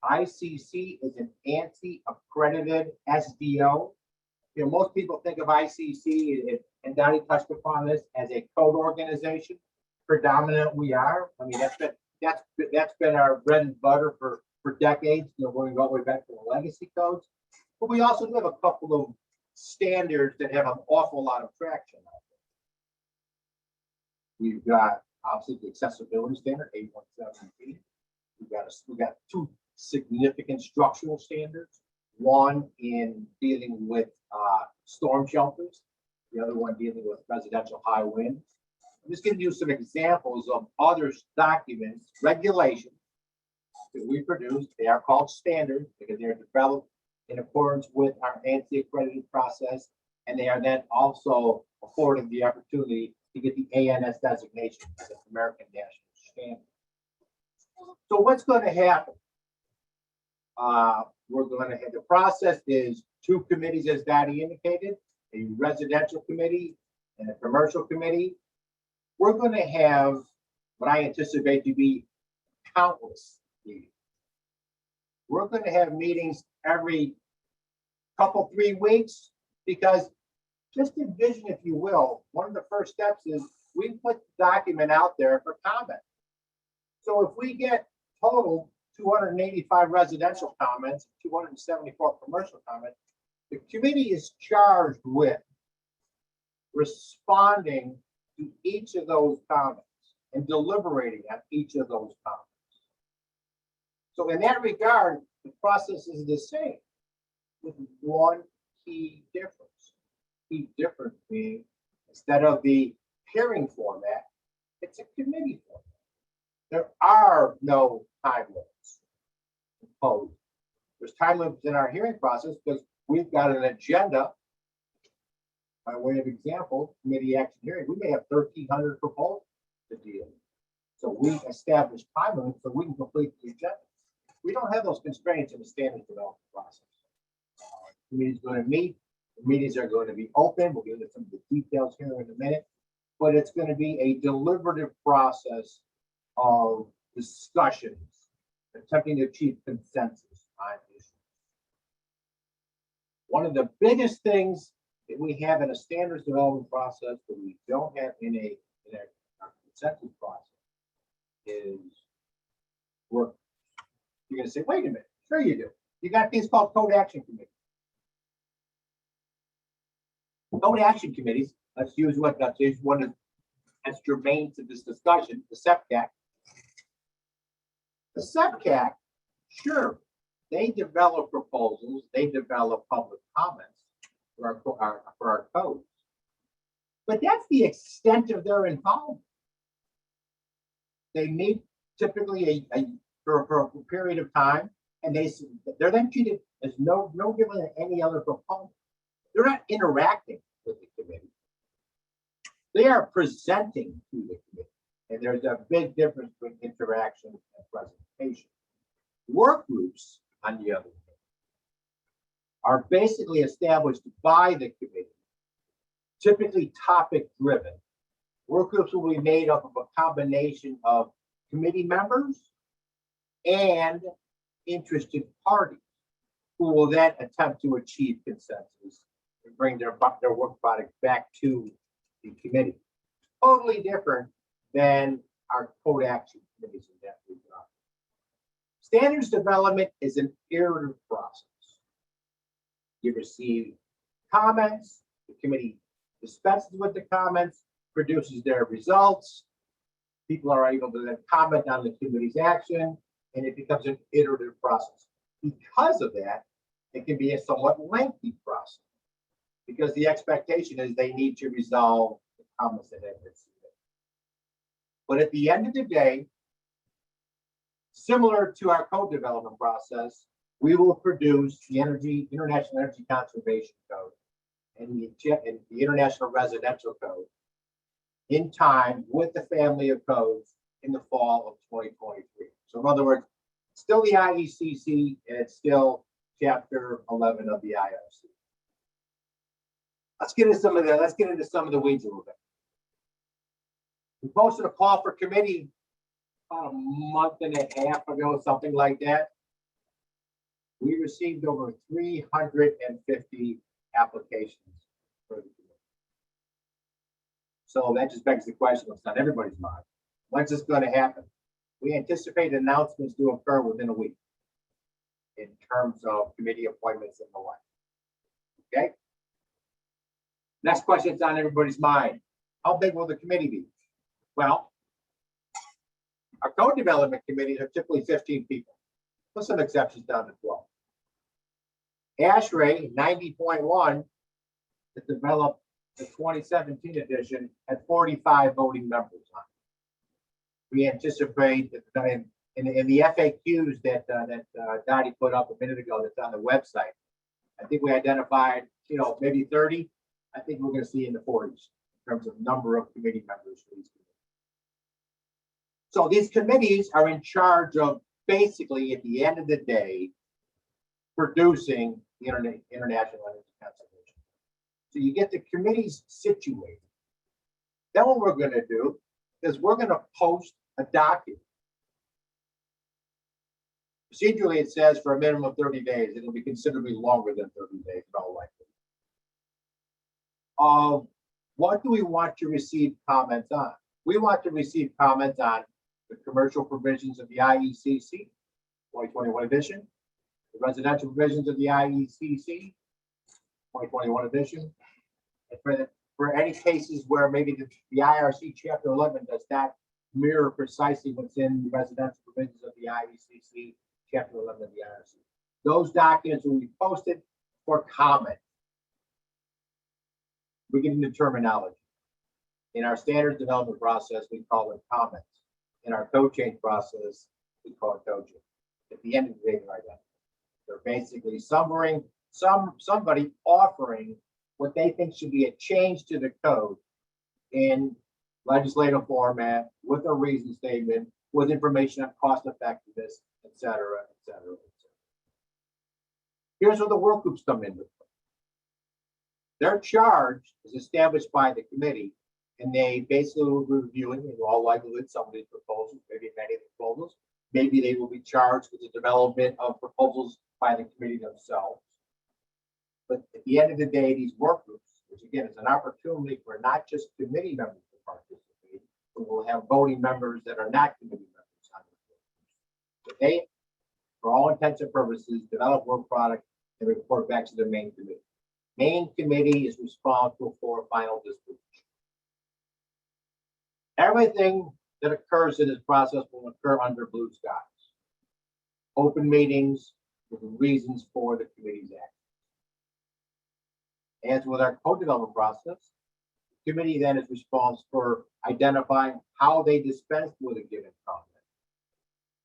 ICC is an ANSI accredited SDO. You know, most people think of ICC, and Donnie touched upon this, as a code organization. Predominant we are. I mean, that's been our bread and butter for decades. You know, going all the way back to the legacy codes. But we also have a couple of standards that have an awful lot of traction out there. We've got obviously the accessibility standard, 817. We've got 2 significant structural standards. One in dealing with storm shelters, the other one dealing with residential high winds. I'm just giving you some examples of other documents, regulations that we produce. They are called standards because they're developed in accordance with our ANSI accredited process, and they are then also afforded the opportunity to get the ANS designation as an American National Standard. So what's going to happen? We're going to have, the process is 2 committees, as Donnie indicated, a residential committee and a commercial committee. We're going to have what I anticipate to be countless meetings. We're going to have meetings every 3 weeks, because just envision, if you will, one of the first steps is we put the document out there for comment. So if we get total 285 residential comments, 274 commercial comments, the committee is charged with responding to each of those comments and deliberating on each of those comments. So in that regard, the process is the same, with one key difference. Key difference being, instead of the hearing format, it's a committee format. There are no time limits imposed There's time limits in our hearing process because we've got an agenda. By way of example, committee action hearing, we may have 1,300 proposals to deal with. So we establish time limits so we can complete the agenda. We don't have those constraints in the standards development process. The committee's going to meet. The meetings are going to be open. We'll get into some of the details here in a minute, but it's going to be a deliberative process of discussions, attempting to achieve consensus on issues. One of the biggest things that we have in a standards development process that we don't have in a consensus process is work. You're going to say, wait a minute, sure you do. You got things called code action committees. Code action committees, let's use one that's germane to this discussion, the SEPCAC. The SEPCAC, sure, they develop proposals, they develop public comments for our codes. But that's the extent of their involvement. They meet typically for a period of time, and they're then treated as no different than any other proponent. They're not interacting with the committee. They are presenting to the committee. And there's a big difference between interaction and presentation. Work groups, on the other hand, are basically established by the committee, typically topic driven. Work groups will be made up of a combination of committee members and interested parties who will then attempt to achieve consensus and bring their work product back to the committee. Totally different than our code action committees in that regard. Standards development is an iterative process. You receive comments, the committee dispenses with the comments, produces their results. People are able to then comment on the committee's action, and it becomes an iterative process. Because of that, it can be a somewhat lengthy process because the expectation is they need to resolve the comments that have been submitted. But at the end of the day, similar to our code development process, we will produce the International Energy Conservation Code and the International Residential Code in time with the family of codes in the fall of 2023. So in other words, it's still the IECC and it's still Chapter 11 of the IRC. Let's get into some of the weeds a little bit. We posted a call for committee about a month and a half ago, something like that. We received over 350 applications for the committee. So that just begs the question, it's not everybody's mind. When's this going to happen? We anticipate announcements to occur within a week in terms of committee appointments and the like. Okay. Next question that's on everybody's mind. How big will the committee be? Well, our code development committees are typically 15 people, with some exceptions down to 12. ASHRAE 90.1 that developed the 2017 edition had 45 voting members on it. We anticipate that in the FAQs that Dottie put up a minute ago that's on the website, I think we identified, maybe 30. I think we're going to see in the 40s in terms of number of committee members for these committees. So these committees are in charge of basically, at the end of the day, producing the International Energy Conservation. So you get the committees situated. Then what we're going to do is we're going to post a document. Procedurally, it says for a minimum of 30 days. It'll be considerably longer than 30 days, in all likelihood. What do we want to receive comments on? We want to receive comments on the commercial provisions of the IECC 2021 edition, the residential provisions of the IECC 2021 edition, and for any cases where maybe the IRC Chapter 11 does not mirror precisely what's in the residential provisions of the IECC Chapter 11 of the IRC. Those documents will be posted for comment. We get into terminology. In our standards development process, we call them comments. In our code change process, we call it code change. At the end of the day, they're identical. They're basically somebody offering what they think should be a change to the code in legislative format with a reason statement, with information on cost effectiveness, et cetera, et cetera, et cetera. Here's where the work groups come into play. Their charge is established by the committee, and they basically will be reviewing, in all likelihood, some of these proposals, maybe many of the proposals. Maybe they will be charged with the development of proposals by the committee themselves. But at the end of the day, these work groups, which again is an opportunity for not just committee members to participate, but we'll have voting members that are not committee members on the work groups. But they, for all intents and purposes, develop work product and report back to the main committee. Main committee is responsible for final distribution. Everything that occurs in this process will occur under blue skies. Open meetings with the reasons for the committee's action. As with our co-development process, the committee then is responsible for identifying how they dispense with a given comment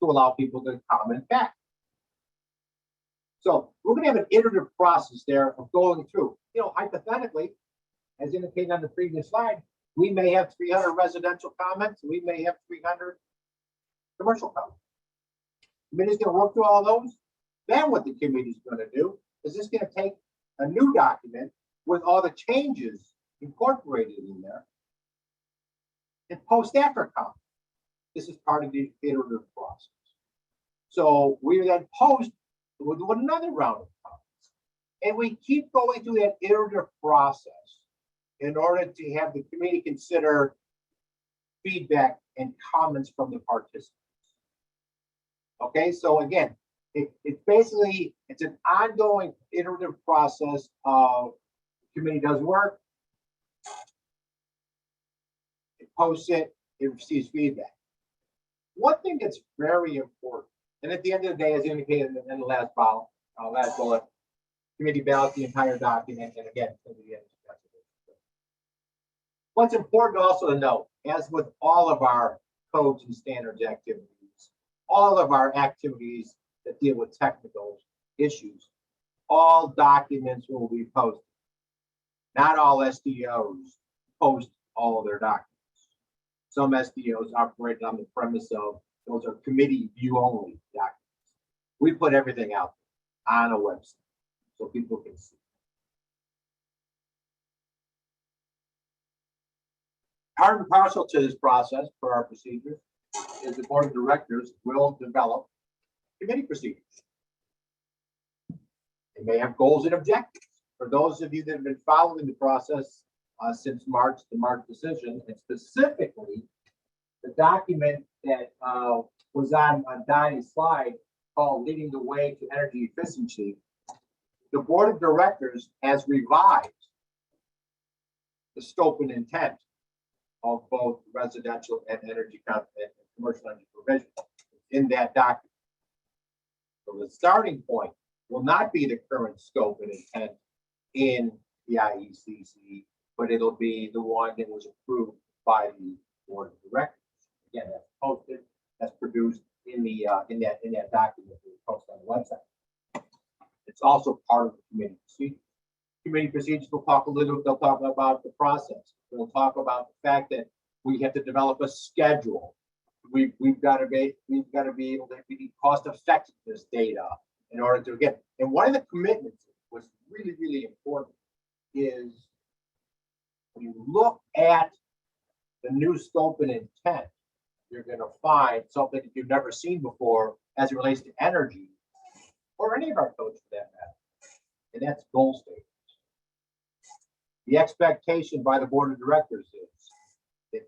to allow people to comment back. So we're going to have an iterative process there of going through, hypothetically, as indicated on the previous slide, we may have 300 residential comments, we may have 300 commercial comments. The committee's going to work through all those. Then what the committee is going to do is it's going to take a new document with all the changes incorporated in there and post after comment. This is part of the iterative process. So we then post with another round of comments. And we keep going through that iterative process in order to have the committee consider feedback and comments from the participants. Okay, so again, it's basically, it's an ongoing iterative process of the committee does work, it posts it, it receives feedback. One thing that's very important, and at the end of the day, as indicated in the last bullet, committee ballots the entire document, and again, to the end. What's important also to note, as with all of our codes and standards activities, all of our activities that deal with technical issues, all documents will be posted. Not all SDOs post all of their documents. Some SDOs operate on the premise of those are committee view only documents. We put everything out on a website so people can see. Part and parcel to this process for our procedures is the board of directors will develop committee procedures. They may have goals and objectives. For those of you that have been following the process since March, the March decision, and specifically the document that was on Donnie's slide called Leading the Way to Energy Efficiency, the board of directors has revised the scope and intent of both residential and energy and commercial energy provision in that document. So the starting point will not be the current scope and intent in the IECC, but it'll be the one that was approved by the board of directors. Again, that's posted, that's produced in the in that document that we post on the website. It's also part of the committee procedures. Committee procedures will talk a little. They'll talk about the process. We'll talk about the fact that we have to develop a schedule. We've got to be able to be cost effectiveness data in order to get. And one of the commitments was really, really important is when you look at the new scope and intent, you're going to find something that you've never seen before as it relates to energy or any of our codes for that matter. And that's goal statements. The expectation by the board of directors is that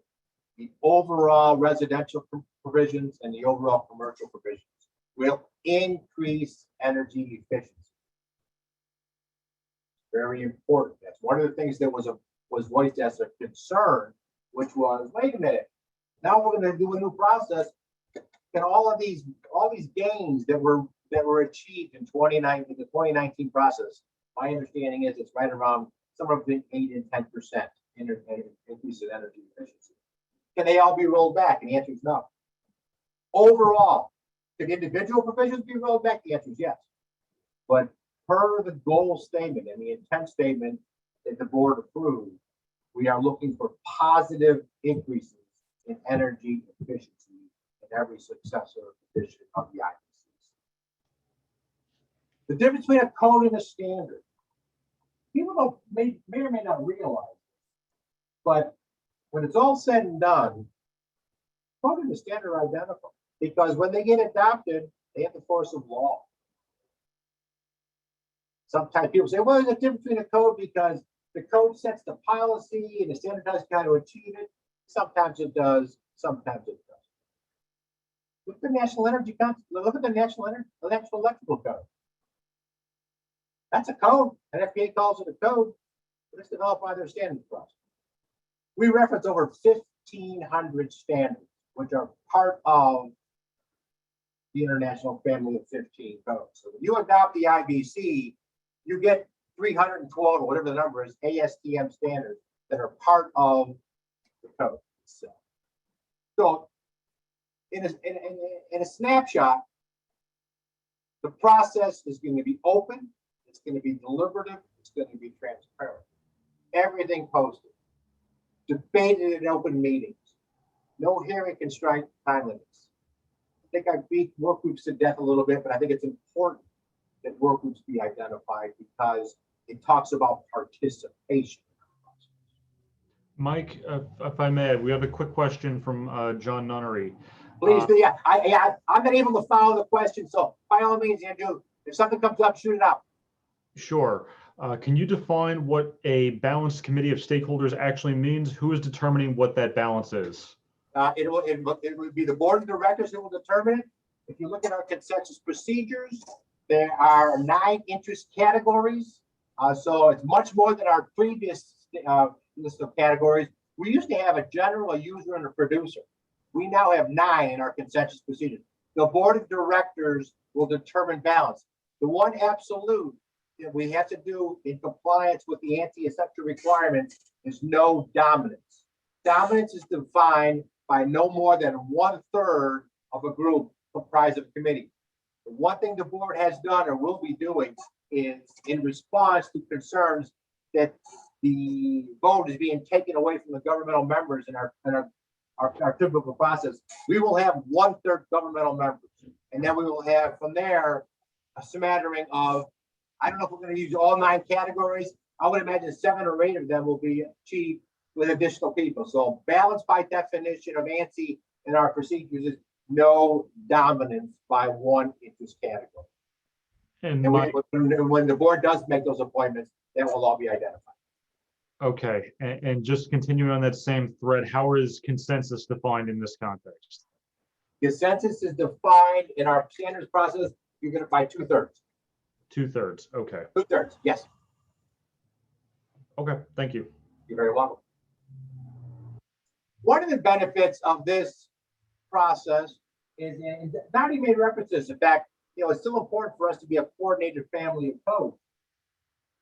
the overall residential provisions and the overall commercial provisions will increase energy efficiency. Very important. That's one of the things that was voiced as a concern, which was, wait a minute, now we're going to do a new process. Can all these gains that were achieved in 2019 process, my understanding is it's right around somewhere between 8 and 10% increase in energy efficiency. Can they all be rolled back? And the answer is no. Overall, can individual provisions be rolled back? The answer is yes. But per the goal statement and the intent statement that the board approved, we are looking for positive increases in energy efficiency in every successor edition of the ICC. The difference between a code and a standard. People may or may not realize, but when it's all said and done, code and the standard are identical, because when they get adopted, they have the force of law. Sometimes people say, well, there's a difference between a code because the code sets the policy and the standard does kind of achieve it. Sometimes it does, sometimes it doesn't. Look at the National Energy Council, look at the National Electrical Code. That's a code. NFPA calls it a code, but it's developed by their standards process. We reference over 1,500 standards, which are part of the international family of 15 codes. So when you adopt the IBC, you get 312, or whatever the number is, ASTM standards that are part of the code itself. So in a snapshot, the process is going to be open, it's going to be deliberative, it's going to be transparent. Everything posted, debated in open meetings, no hearing constraint time limits. I think I beat work groups to death a little bit, but I think it's important that work groups be identified because it talks about participation. Mike, if I may, we have a quick question from John Nunnery. Please do. Yeah, I'm not able to follow the question, so by all means, Andrew, if something comes up, shoot it out. Sure. Can you define what a balanced committee of stakeholders actually means? Who is determining what that balance is? It would be the board of directors who will determine it. If you look at our consensus procedures, there are 9 interest categories. So it's much more than our previous list of categories. We used to have a general, a user, and a producer. We now have 9 in our consensus procedures. The board of directors will determine balance. The one absolute that we have to do in compliance with the Iecc requirement is no dominance. Dominance is defined by no more than 1/3 of a group comprised of committee. The one thing the board has done or will be doing is in response to concerns that the vote is being taken away from the governmental members in our typical process. We will have 1/3 governmental members, and then we will have from there a smattering of, I don't know if we're going to use all 9 categories. I would imagine 7 or 8 of them will be achieved with additional people. So balance by definition of ANSI in our procedures is no dominance by one interest category. And when the board does make those appointments, that will all be identified. Okay, and just continuing on that same thread, how is consensus defined in this context? Consensus is defined in our standards process. You're going to by 2/3. 2/3. Okay. 2/3. Yes. Okay. Thank you. You're very welcome. One of the benefits of this process is, and Donnie made references. In fact, it's still important for us to be a coordinated family of codes.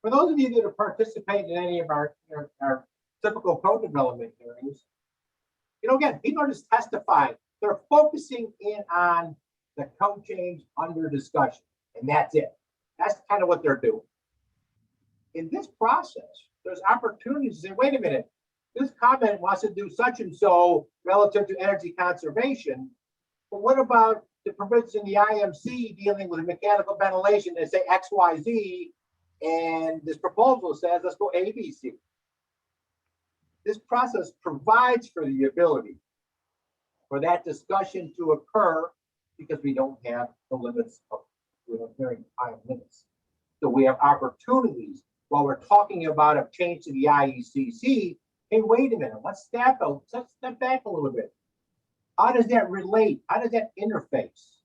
For those of you that have participated in any of our typical code development hearings, again, people are just testifying. They're focusing in on the code change under discussion, and that's it. That's kind of what they're doing. In this process, there's opportunities to say, wait a minute, this comment wants to do such and so relative to energy conservation, but what about the provisions in the IMC dealing with mechanical ventilation that say X, Y, Z, and this proposal says let's go A, B, C. This process provides for the ability for that discussion to occur because we don't have the limits of hearing time limits. So we have opportunities while we're talking about a change to the IECC. Hey, wait a minute, let's step back a little bit. How does that relate? How does that interface?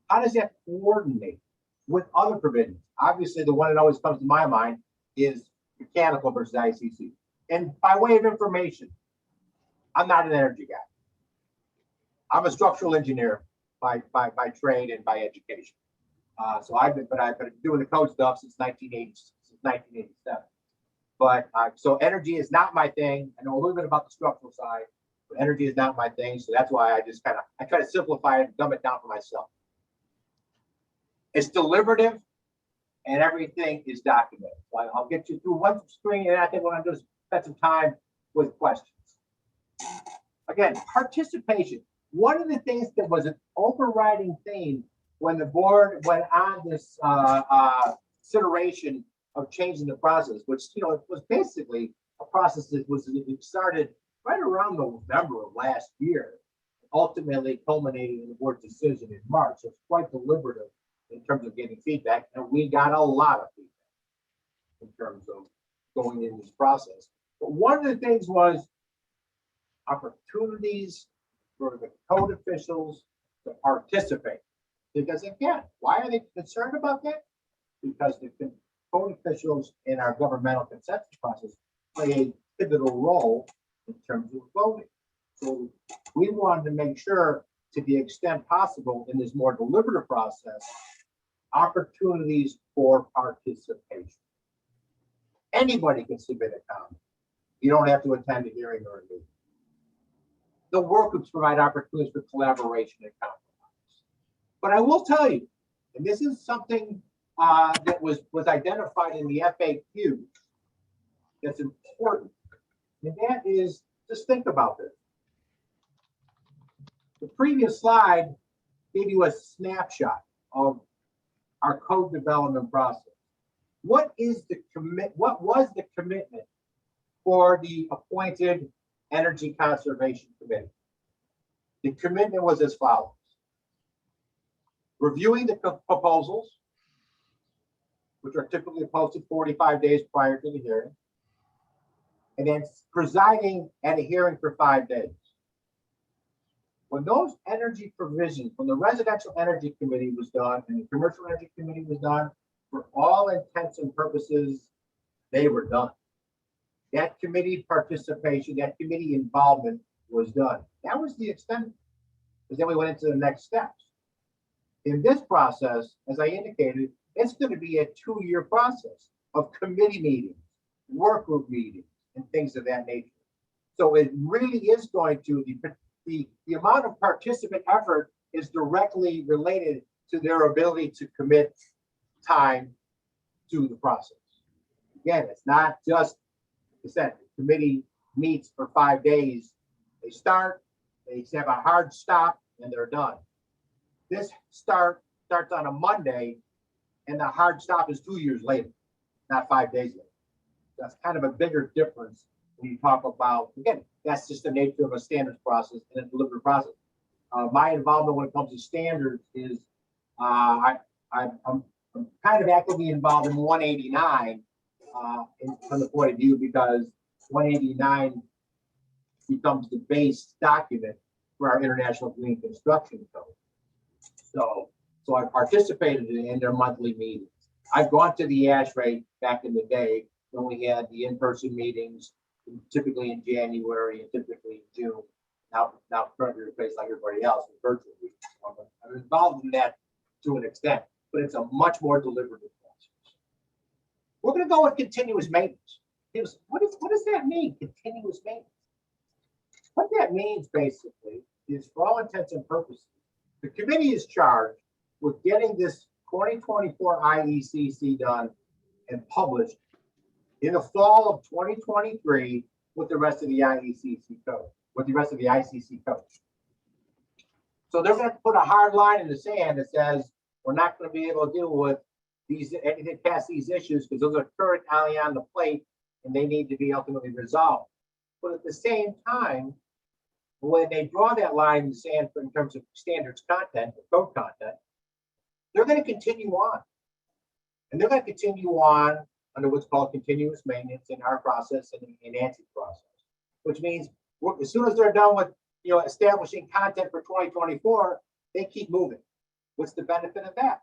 How does that coordinate with other provisions? Obviously, the one that always comes to my mind is mechanical versus ICC. And by way of information, I'm not an energy guy. I'm a structural engineer by trade and by education. So I've been doing the code stuff since 1987. But so energy is not my thing. I know a little bit about the structural side, but energy is not my thing. So that's why I try to simplify it and dumb it down for myself. It's deliberative and everything is documented. So I'll get you through one screen, and I think what I'm going to do is spend some time with questions. Again, participation. One of the things that was an overriding theme when the board went on this consideration of changing the process, which, you know, it was basically a process that it started right around November of last year, ultimately culminating in the board's decision in March. So it's quite deliberative in terms of getting feedback, and we got a lot of feedback in terms of going in this process. But one of the things was opportunities for the code officials to participate. Because again, why are they concerned about that? Because the code officials in our governmental consensus process play a pivotal role in terms of voting. So we wanted to make sure, to the extent possible in this more deliberative process, opportunities for participation. Anybody can submit a comment. You don't have to attend a hearing or a meeting. The work groups provide opportunities for collaboration and compromise. But I will tell you, and this is something that was identified in the FAQ that's important, and that is, just think about this. The previous slide gave you a snapshot of our code development process. What was the commitment for the appointed Energy Conservation Committee? The commitment was as follows: reviewing the proposals, which are typically posted 45 days prior to the hearing, and then presiding at a hearing for 5 days. When those energy provisions from the Residential Energy Committee was done and the Commercial Energy Committee was done, for all intents and purposes, they were done. That committee participation, that committee involvement was done. That was the extent, because then we went into the next steps. In this process, as I indicated, it's going to be a 2-year process of committee meetings, work group meetings, and things of that nature. So it really is going to, the amount of participant effort is directly related to their ability to commit time to the process. Again, it's not just, like I said, the committee meets for 5 days. They start, they have a hard stop, and they're done. This starts on a Monday, and the hard stop is 2 years later, not 5 days later. That's kind of a bigger difference when you talk about, again, that's just the nature of a standards process and a deliberative process. My involvement when it comes to standards is I'm kind of actively involved in 189 from the point of view, because 189 becomes the base document for our International Green Construction Code. So I participated in their monthly meetings. I've gone to the ASHRAE back in the day when we had the in-person meetings, typically in January and typically in June. Now currently replaced like everybody else with virtual meetings. I'm involved in that to an extent, but it's a much more deliberative process. We're going to go with continuous maintenance. What does that mean, continuous maintenance? What that means basically is, for all intents and purposes, the committee is charged with getting this 2024 IECC done and published in the fall of 2023 with the rest of the IECC code, with the rest of the ICC code. So they're going to put a hard line in the sand that says we're not going to be able to deal with anything past these issues because those are currently on the plate and they need to be ultimately resolved. But at the same time, when they draw that line in the sand in terms of standards content, or code content, they're going to continue on. And they're going to continue on under what's called continuous maintenance in our process and in ANSY's process, which means as soon as they're done with establishing content for 2024, they keep moving. What's the benefit of that?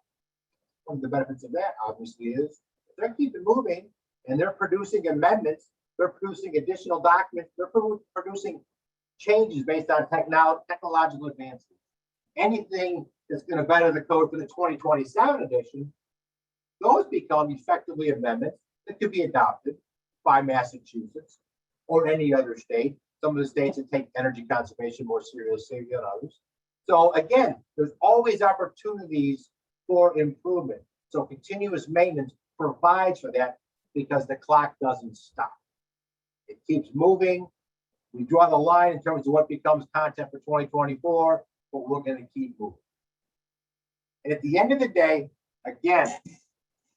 One of the benefits of that, obviously, is if they're keeping moving and they're producing amendments, they're producing additional documents, they're producing changes based on technological advances. Anything that's going to better the code for the 2027 edition, those become effectively amendments that could be adopted by Massachusetts or any other state. Some of the states that take energy conservation more seriously than others. So again, there's always opportunities for improvement. So continuous maintenance provides for that because the clock doesn't stop. It keeps moving. We draw the line in terms of what becomes content for 2024, but we're going to keep moving. And at the end of the day, again,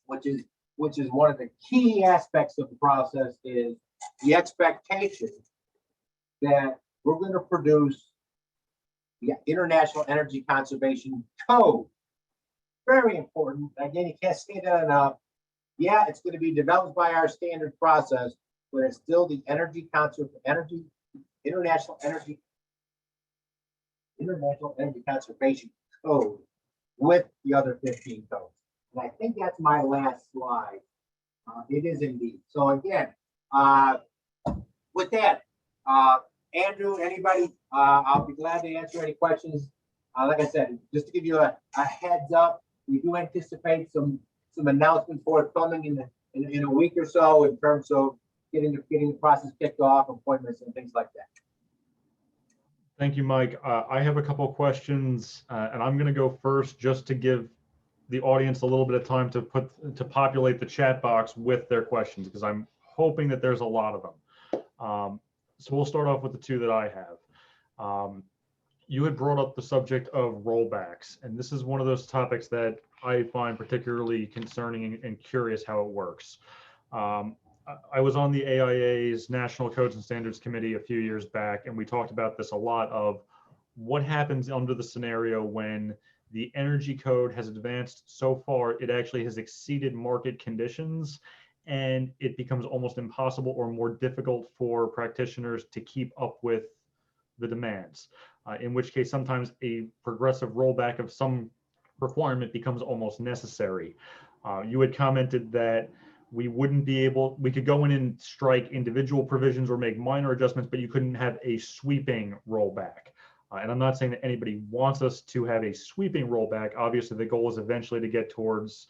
which is one of the key aspects of the process, is the expectation that we're going to produce the International Energy Conservation Code. Very important. Again, you can't say that enough. Yeah, it's going to be developed by our standard process, but it's still the International Energy Conservation Code with the other 15 codes. And I think that's my last slide. It is indeed. So again, with that, Andrew, anybody, I'll be glad to answer any questions. Like I said, just to give you a heads up, we do anticipate some announcements forthcoming in a week or so in terms of getting the process kicked off, appointments and things like that. Thank you, Mike. I have a couple of questions, and I'm going to go first just to give the audience a little bit of time to populate the chat box with their questions, because I'm hoping that there's a lot of them. So we'll start off with the two that I have. You had brought up the subject of rollbacks, and this is one of those topics that I find particularly concerning and curious how it works. I was on the AIA's National Codes and Standards Committee a few years back, and we talked about this a lot, of what happens under the scenario when the energy code has advanced so far, it actually has exceeded market conditions, and it becomes almost impossible or more difficult for practitioners to keep up with the demands, in which case sometimes a progressive rollback of some requirement becomes almost necessary. You had commented that we could go in and strike individual provisions or make minor adjustments, but you couldn't have a sweeping rollback. And I'm not saying that anybody wants us to have a sweeping rollback. Obviously, the goal is eventually to get towards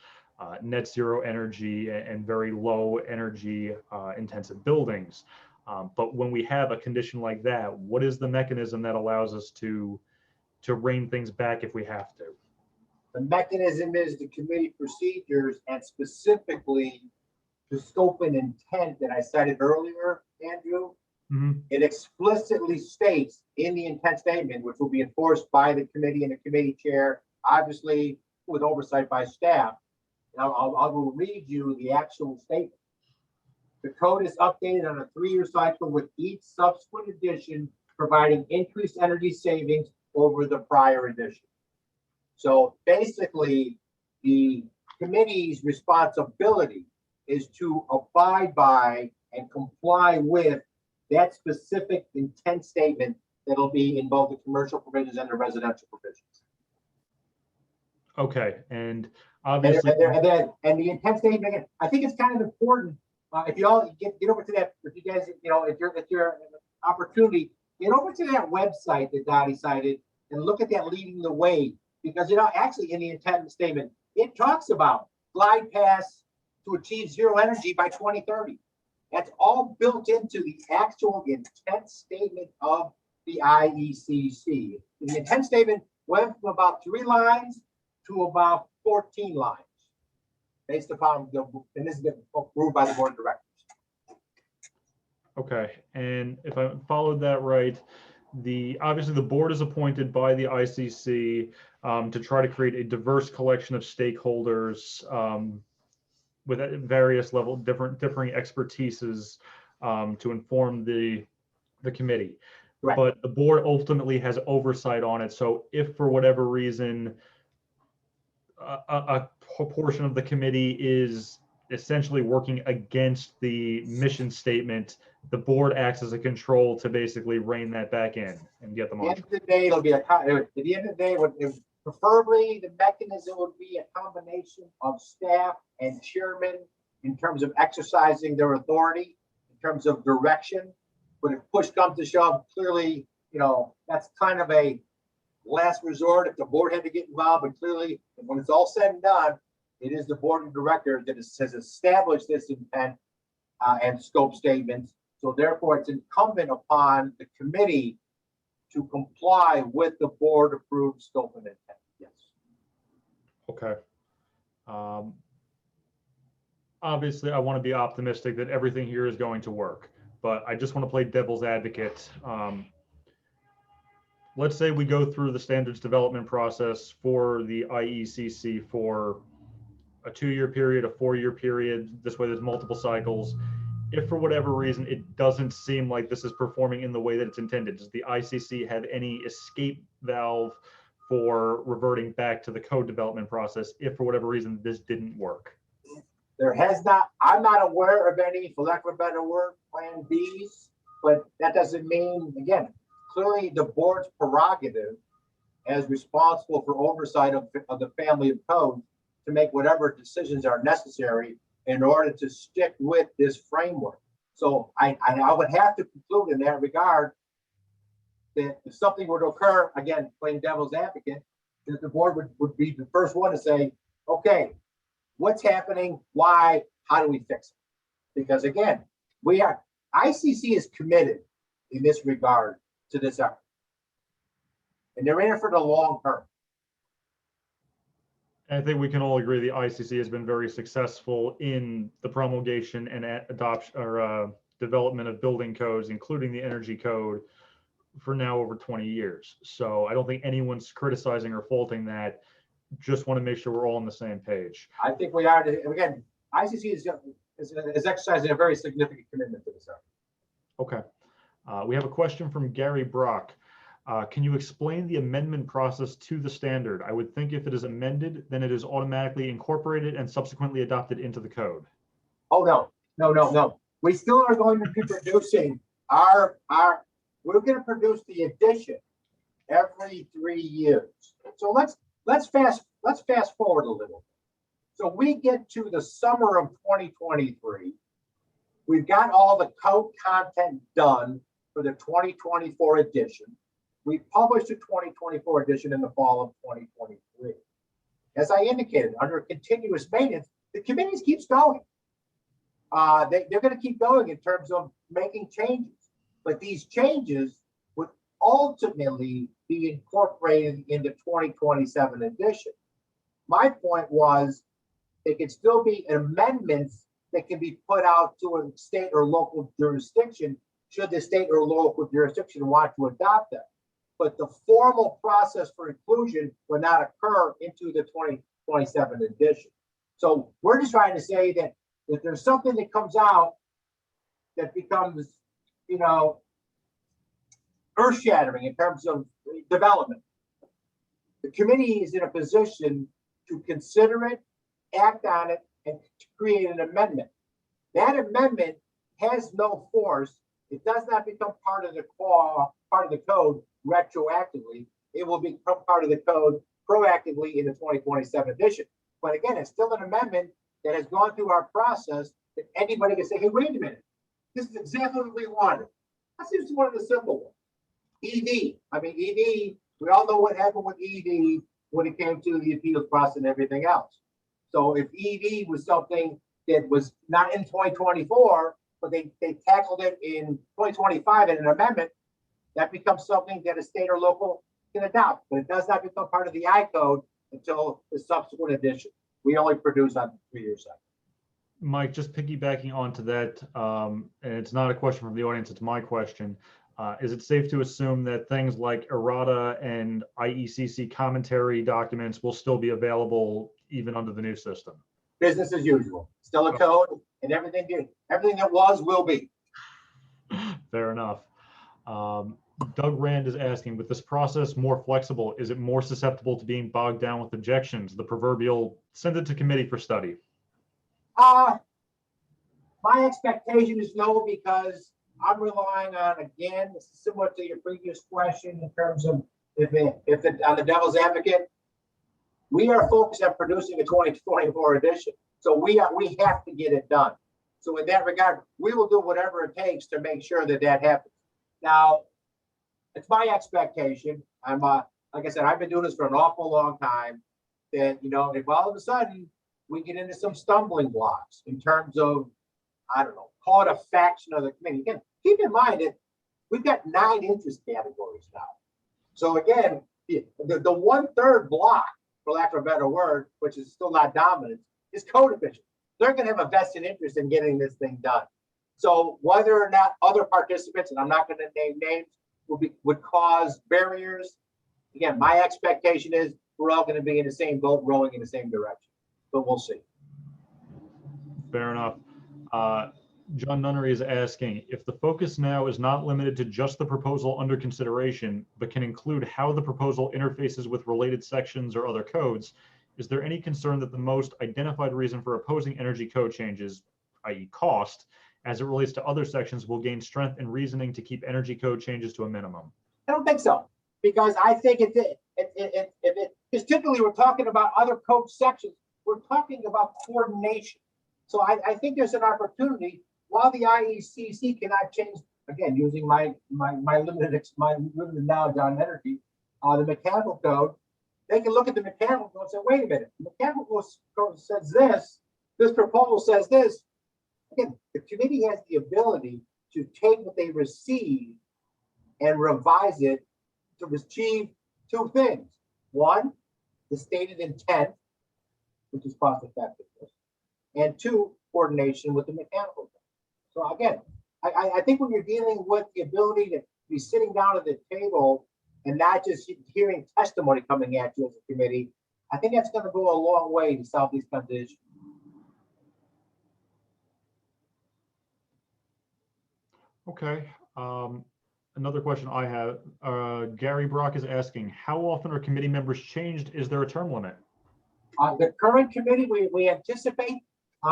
net zero energy and very low energy intensive buildings. But when we have a condition like that, what is the mechanism that allows us to rein things back if we have to? The mechanism is the committee procedures, and specifically the scope and intent that I cited earlier, Andrew. Mm-hmm. It explicitly states in the intent statement, which will be enforced by the committee and the committee chair, obviously with oversight by staff. Now, I will read you the actual statement. The code is updated on a 3-year cycle, with each subsequent edition providing increased energy savings over the prior edition. So basically, the committee's responsibility is to abide by and comply with that specific intent statement that'll be in both the commercial provisions and the residential provisions. Okay, and obviously, and the intent statement, I think it's kind of important. If you all get over to that, if you guys, if you're an opportunity, get over to that website that Dottie cited and look at that leading the way, because actually in the intent statement, it talks about glide paths to achieve zero energy by 2030. That's all built into the actual intent statement of the IECC. The intent statement went from about 3 lines to about 14 lines, based upon and this is approved by the board of directors. okay, and if I followed that right, obviously the board is appointed by the ICC to try to create a diverse collection of stakeholders with various differing expertises to inform the committee. Right. But the board ultimately has oversight on it. So if for whatever reason a portion of the committee is essentially working against the mission statement, the board acts as a control to basically rein that back in and get them on. At the end of the day, it'll be at the end of the day, preferably the mechanism would be a combination of staff and chairman in terms of exercising their authority, in terms of direction. But if push comes to shove, clearly, that's kind of a last resort if the board had to get involved. But clearly, when it's all said and done, it is the board of directors that has established this intent and scope statements. So therefore, it's incumbent upon the committee to comply with the board approved scope and intent. Yes. Okay. Obviously, I want to be optimistic that everything here is going to work, but I just want to play devil's advocate. Let's say we go through the standards development process for the IECC for a 2-year period, a 4-year period. This way there's multiple cycles. If for whatever reason it doesn't seem like this is performing in the way that it's intended, does the ICC have any escape valve for reverting back to the code development process if for whatever reason this didn't work? There has not, I'm not aware of any, for lack of a better word, plan Bs, but that doesn't mean, again, clearly the board's prerogative as responsible for oversight of the family of codes to make whatever decisions are necessary in order to stick with this framework. So I would have to conclude in that regard that if something were to occur, again, playing devil's advocate, that the board would be the first one to say, okay, what's happening? Why? How do we fix it? Because again, ICC is committed in this regard to this effort. And they're in it for the long term. I think we can all agree the ICC has been very successful in the promulgation and adoption or development of building codes, including the energy code, for now over 20 years. So I don't think anyone's criticizing or faulting that. Just want to make sure we're all on the same page. I think we are. Again, ICC is exercising a very significant commitment to this effort. Okay. We have a question from Gary Brock. Can you explain the amendment process to the standard? I would think if it is amended, then it is automatically incorporated and subsequently adopted into the code. Oh, no. We still are going to be producing we're going to produce the edition every 3 years. So let's fast forward a little. So we get to the summer of 2023. We've got all the code content done for the 2024 edition. We published the 2024 edition in the fall of 2023. As I indicated, under continuous maintenance, the committees keeps going. They're going to keep going in terms of making changes. But these changes would ultimately be incorporated in the 2027 edition. My point was, it could still be amendments that can be put out to a state or local jurisdiction should the state or local jurisdiction want to adopt them. But the formal process for inclusion will not occur into the 2027 edition. So we're just trying to say that if there's something that comes out that becomes, earth-shattering in terms of development, the committee is in a position to consider it, act on it, and to create an amendment. That amendment has no force. It does not become part of the code retroactively. It will become part of the code proactively in the 2027 edition. But again, it's still an amendment that has gone through our process that anybody can say, hey, wait a minute, this is exactly what we wanted. That's just one of the simple ones. ED. We all know what happened with ED when it came to the appeals process and everything else. So if ED was something that was not in 2024, but they tackled it in 2025 in an amendment, that becomes something that a state or local can adopt, but it does not become part of the I code until the subsequent edition. We only produce on the 3-year cycle. Mike, just piggybacking onto that, and it's not a question from the audience, it's my question. Is it safe to assume that things like errata and IECC commentary documents will still be available even under the new system? Business as usual, still a code, and everything that was will be. Fair enough. Doug Rand is asking, with this process more flexible, is it more susceptible to being bogged down with objections, the proverbial send it to committee for study? My expectation is no, because I'm relying on, again, this is similar to your previous question in terms of if it on the devil's advocate, we are focused on producing a 2024 edition. So we have to get it done. So in that regard, we will do whatever it takes to make sure that happens. Now, it's my expectation. Like I said, I've been doing this for an awful long time. That if all of a sudden we get into some stumbling blocks in terms of, I don't know, call it a faction of the committee. Again, keep in mind that we've got 9 interest categories now. So again, the 1/3 block for lack of a better word, which is still not dominant, is code officials. They're going to have a vested interest in getting this thing done. So whether or not other participants, and I'm not going to name names, would cause barriers, again, my expectation is we're all going to be in the same boat, rowing in the same direction, but we'll see. Fair enough. John Nunnery is asking, if the focus now is not limited to just the proposal under consideration, but can include how the proposal interfaces with related sections or other codes, is there any concern that the most identified reason for opposing energy code changes, i.e. cost, as it relates to other sections will gain strength in reasoning to keep energy code changes to a minimum? I don't think so, because I think because typically we're talking about other code sections, we're talking about coordination. So I think there's an opportunity, while the IECC cannot change, again, using my limited knowledge on energy, the mechanical code, they can look at the mechanical code and say, wait a minute, the mechanical code says this proposal says this. Again, the committee has the ability to take what they receive and revise it to achieve two things. One, the stated intent, which is cost effectiveness, and two, coordination with the mechanical code. So again, I think when you're dealing with the ability to be sitting down at the table and not just hearing testimony coming at you as a committee, I think that's going to go a long way to solve these kinds of issues. Okay. Another question I have, Gary Brock is asking, how often are committee members changed? Is there a term limit? The current committee, we anticipate,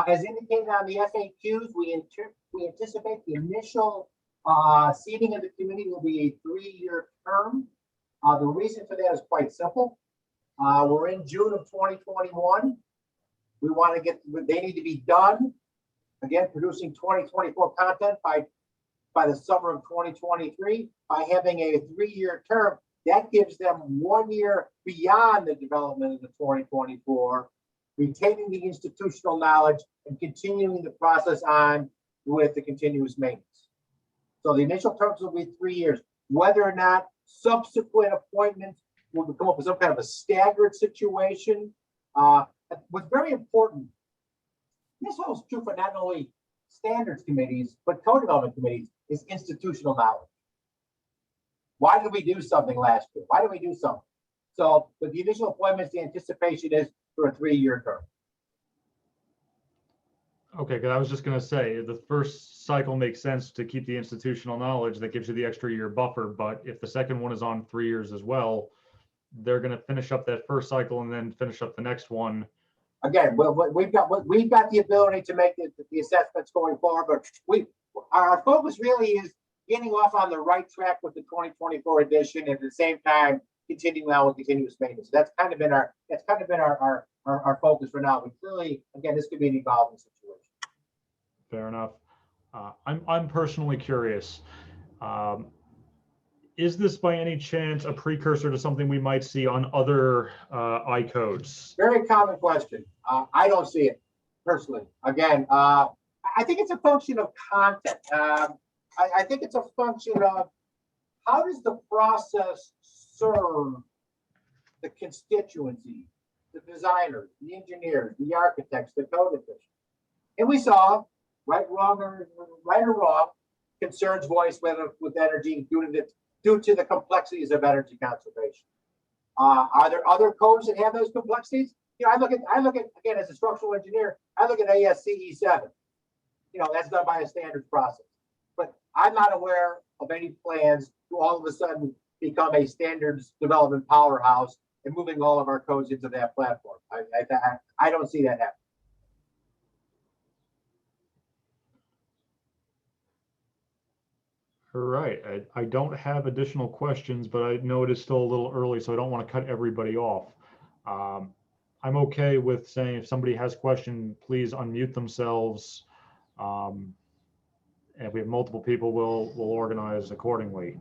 as indicated on the FAQs, we anticipate the initial seating of the committee will be a 3-year term. The reason for that is quite simple. We're in June of 2021. We want to they need to be done, again, producing 2024 content by the summer of 2023. By having a 3-year term, that gives them 1 year beyond the development of the 2024, retaining the institutional knowledge and continuing the process on with the continuous maintenance. So the initial terms will be 3 years. Whether or not subsequent appointments will come up with some kind of a staggered situation, what's very important, this holds true for not only standards committees, but code development committees, is institutional knowledge. Why did we do something last year? Why did we do something? So with the initial appointments, the anticipation is for a 3-year term. Okay, because I was just going to say the first cycle makes sense to keep the institutional knowledge that gives you the extra year buffer. But if the second one is on 3 years as well, they're going to finish up that first cycle and then finish up the next one. Again, we've got the ability to make the assessments going forward, but our focus really is getting off on the right track with the 2024 edition, and at the same time continuing on with continuous maintenance. That's kind of been our focus for now. But clearly, again, this could be an evolving situation. Fair enough. I'm personally curious. Is this by any chance a precursor to something we might see on other I-codes? Very common question. I don't see it personally. Again, I think it's a function of content. I think it's a function of how does the process serve the constituency, the designers, the engineers, the architects, the code officials. And we saw, right or wrong, concerns voiced with energy due to the complexities of energy conservation. Are there other codes that have those complexities? You know, I look at again, as a structural engineer, I look at Iecc 7. You know, that's done by a standards process. But I'm not aware of any plans to all of a sudden become a standards development powerhouse and moving all of our codes into that platform. I don't see that happening. All right. I don't have additional questions, but I know it is still a little early, so I don't want to cut everybody off. I'm okay with saying if somebody has a question, please unmute themselves. And if we have multiple people, we'll organize accordingly.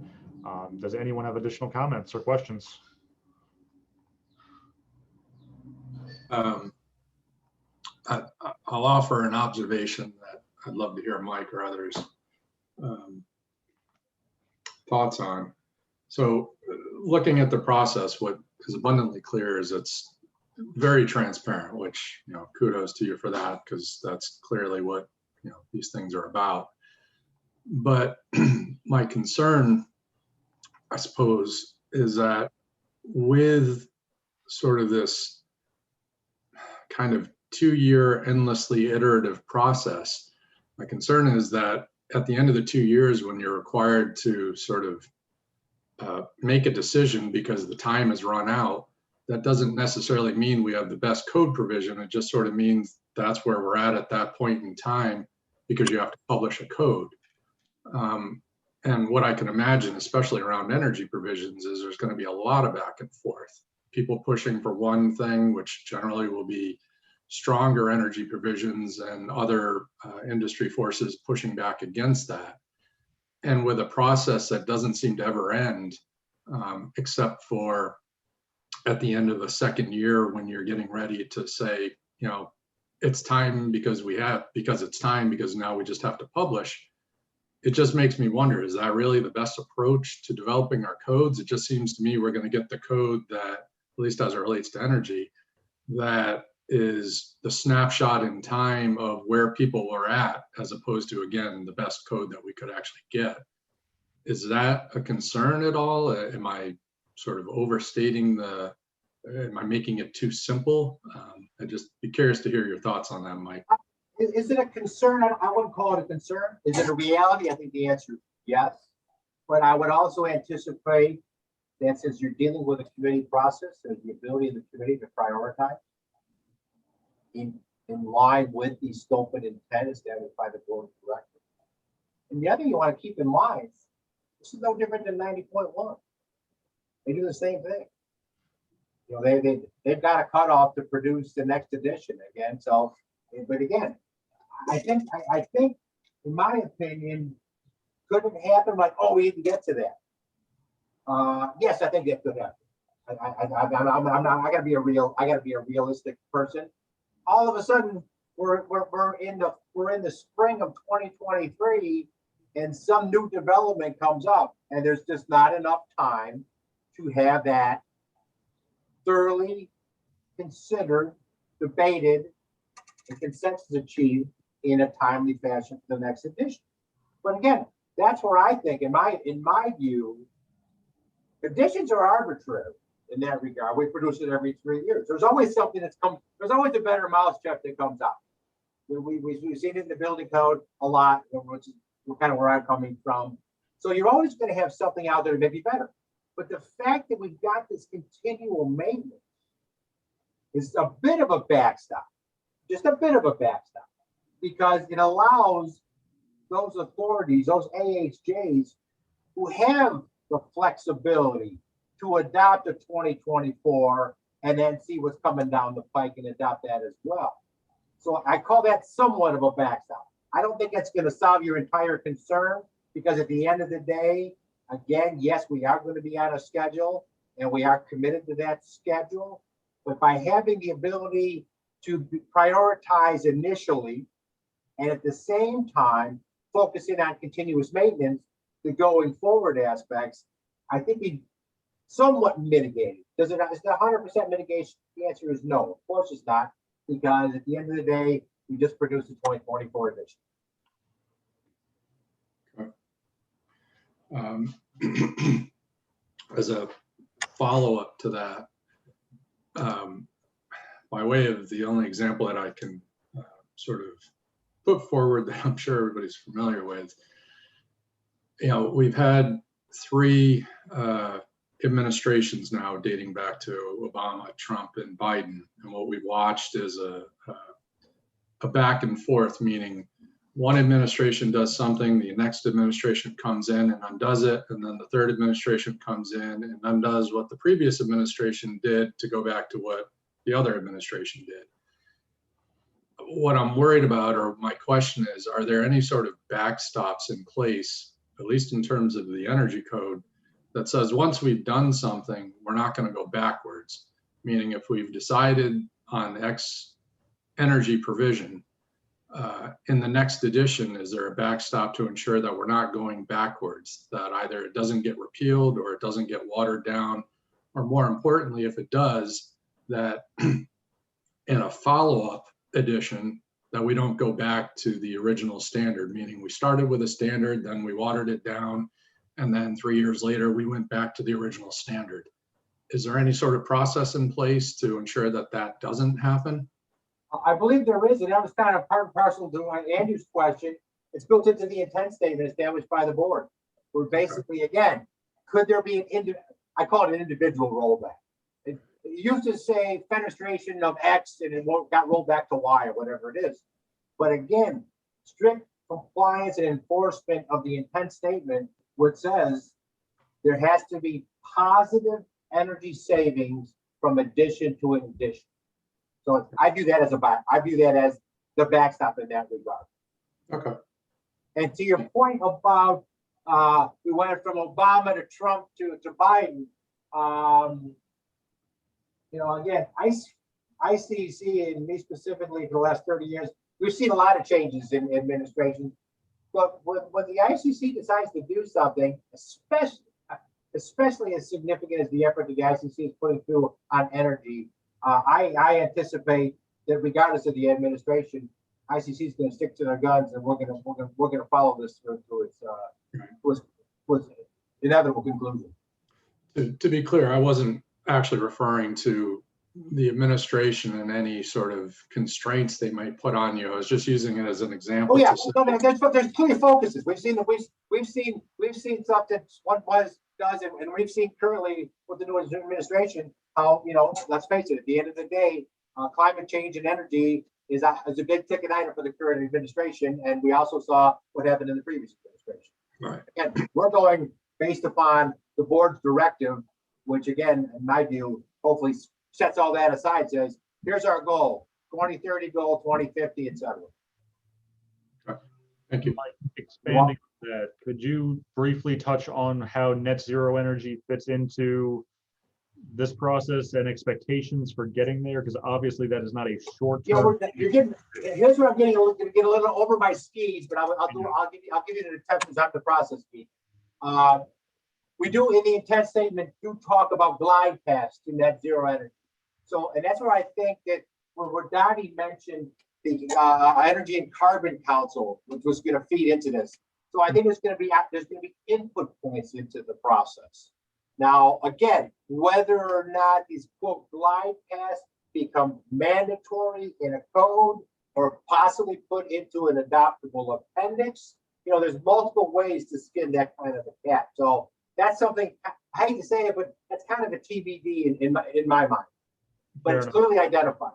Does anyone have additional comments or questions? I'll offer an observation that I'd love to hear Mike or others' thoughts on. So looking at the process, what is abundantly clear is it's very transparent, which, kudos to you for that, because that's clearly what, these things are about. But my concern, I suppose, is that with sort of this kind of 2-year endlessly iterative process, my concern is that at the end of the 2 years, when you're required to sort of make a decision because the time has run out, that doesn't necessarily mean we have the best code provision. It just sort of means that's where we're at that point in time, because you have to publish a code. And what I can imagine, especially around energy provisions, is there's going to be a lot of back and forth. People pushing for one thing, which generally will be stronger energy provisions, and other industry forces pushing back against that. And with a process that doesn't seem to ever end, except for at the end of the second year, when you're getting ready to say, it's time because it's time because now we just have to publish. It just makes me wonder, is that really the best approach to developing our codes? It just seems to me we're going to get the code that, at least as it relates to energy, that is the snapshot in time of where people are at, as opposed to, again, the best code that we could actually get. Is that a concern at all? Am I sort of overstating am I making it too simple? I'd just be curious to hear your thoughts on that, Mike. Is it a concern? I wouldn't call it a concern. Is it a reality? I think the answer is yes. But I would also anticipate that since you're dealing with a committee process, there's the ability of the committee to prioritize in line with the scope and intent established by the board of directors. And the other thing you want to keep in mind, this is no different than 90.1. They do the same thing. They've got a cutoff to produce the next edition again. So, but again, I think, in my opinion, could it happen? Like, oh, we didn't get to that. Yes, I think that could happen. I gotta be a realistic person. All of a sudden, we're in the spring of 2023, and some new development comes up, and there's just not enough time to have that thoroughly considered, debated, and consensus achieved in a timely fashion for the next edition. But again, that's where I think, in my view, editions are arbitrary in that regard. We produce it every 3 years. There's always something there's always a better mousetrap that comes out. We've seen it in the building code a lot, which is kind of where I'm coming from. So you're always going to have something out there that may be better. But the fact that we've got this continual maintenance is a bit of a backstop, just a bit of a backstop, because it allows those authorities, those AHJs, who have the flexibility to adopt a 2024 and then see what's coming down the pike and adopt that as well. So I call that somewhat of a backstop. I don't think that's going to solve your entire concern, because at the end of the day, again, yes, we are going to be on a schedule and we are committed to that schedule. But by having the ability to prioritize initially and at the same time focusing on continuous maintenance, the going forward aspects, I think we somewhat mitigated. Is it 100% mitigation? The answer is no. Of course it's not, because at the end of the day, we just produced a 2024 edition. As a follow-up to that, by way of the only example that I can sort of put forward that I'm sure everybody's familiar with, we've had 3 administrations now dating back to Obama, Trump, and Biden, and what we've watched is a back and forth, meaning one administration does something, the next administration comes in and undoes it, and then the third administration comes in and undoes what the previous administration did to go back to what the other administration did. What I'm worried about, or my question is, are there any sort of backstops in place, at least in terms of the energy code, that says once we've done something, we're not going to go backwards? Meaning, if we've decided on X energy provision, in the next edition, is there a backstop to ensure that we're not going backwards, that either it doesn't get repealed or it doesn't get watered down, or more importantly, if it does, that in a follow-up edition, that we don't go back to the original standard, meaning we started with a standard, then we watered it down, and then 3 years later, we went back to the original standard. Is there any sort of process in place to ensure that that doesn't happen? I believe there is, and that was kind of part and parcel to Andrew's question. It's built into the intent statement established by the board. Where basically, again, could there be I call it an individual rollback. It used to say fenestration of X and it got rolled back to Y or whatever it is. But again, strict compliance and enforcement of the intent statement, which says there has to be positive energy savings from addition to an addition. So I view that as the backstop in that regard. Okay. And to your point about we went from Obama to Trump to Biden, again, ICC and me specifically for the last 30 years, we've seen a lot of changes in administration. But when the ICC decides to do something, especially as significant as the effort that the ICC is putting through on energy, I anticipate that regardless of the administration, ICC is going to stick to their guns, and we're going to follow this through its inevitable conclusion. To be clear, I wasn't actually referring to the administration and any sort of constraints they might put on you. I was just using it as an example. Oh yeah, there's plenty of focuses. We've seen stuff that one does, and we've seen currently with the new administration how, let's face it, at the end of the day, climate change and energy is a big ticket item for the current administration, and we also saw what happened in the previous administration. Right. Again, we're going based upon the board's directive, which again, in my view, hopefully sets all that aside, says, here's our goal, 2030 goal, 2050, et cetera. Okay. Thank you. Expanding on that, could you briefly touch on how net zero energy fits into this process and expectations for getting there? Because obviously that is not a short-term. Here's what I'm getting to get a little over my skis, but I'll give you the attention on the process, Pete. We do in the intent statement do talk about glide paths to net zero energy. So, and that's where I think that where Dottie mentioned the Energy and Carbon Council, which was going to feed into this. So I think there's going to be input points into the process. Now, again, whether or not these quote glide paths become mandatory in a code or possibly put into an adoptable appendix, there's multiple ways to skin that kind of a cat. So that's something, I hate to say it, but that's kind of a TBD in my mind. But Fair it's enough. clearly identified.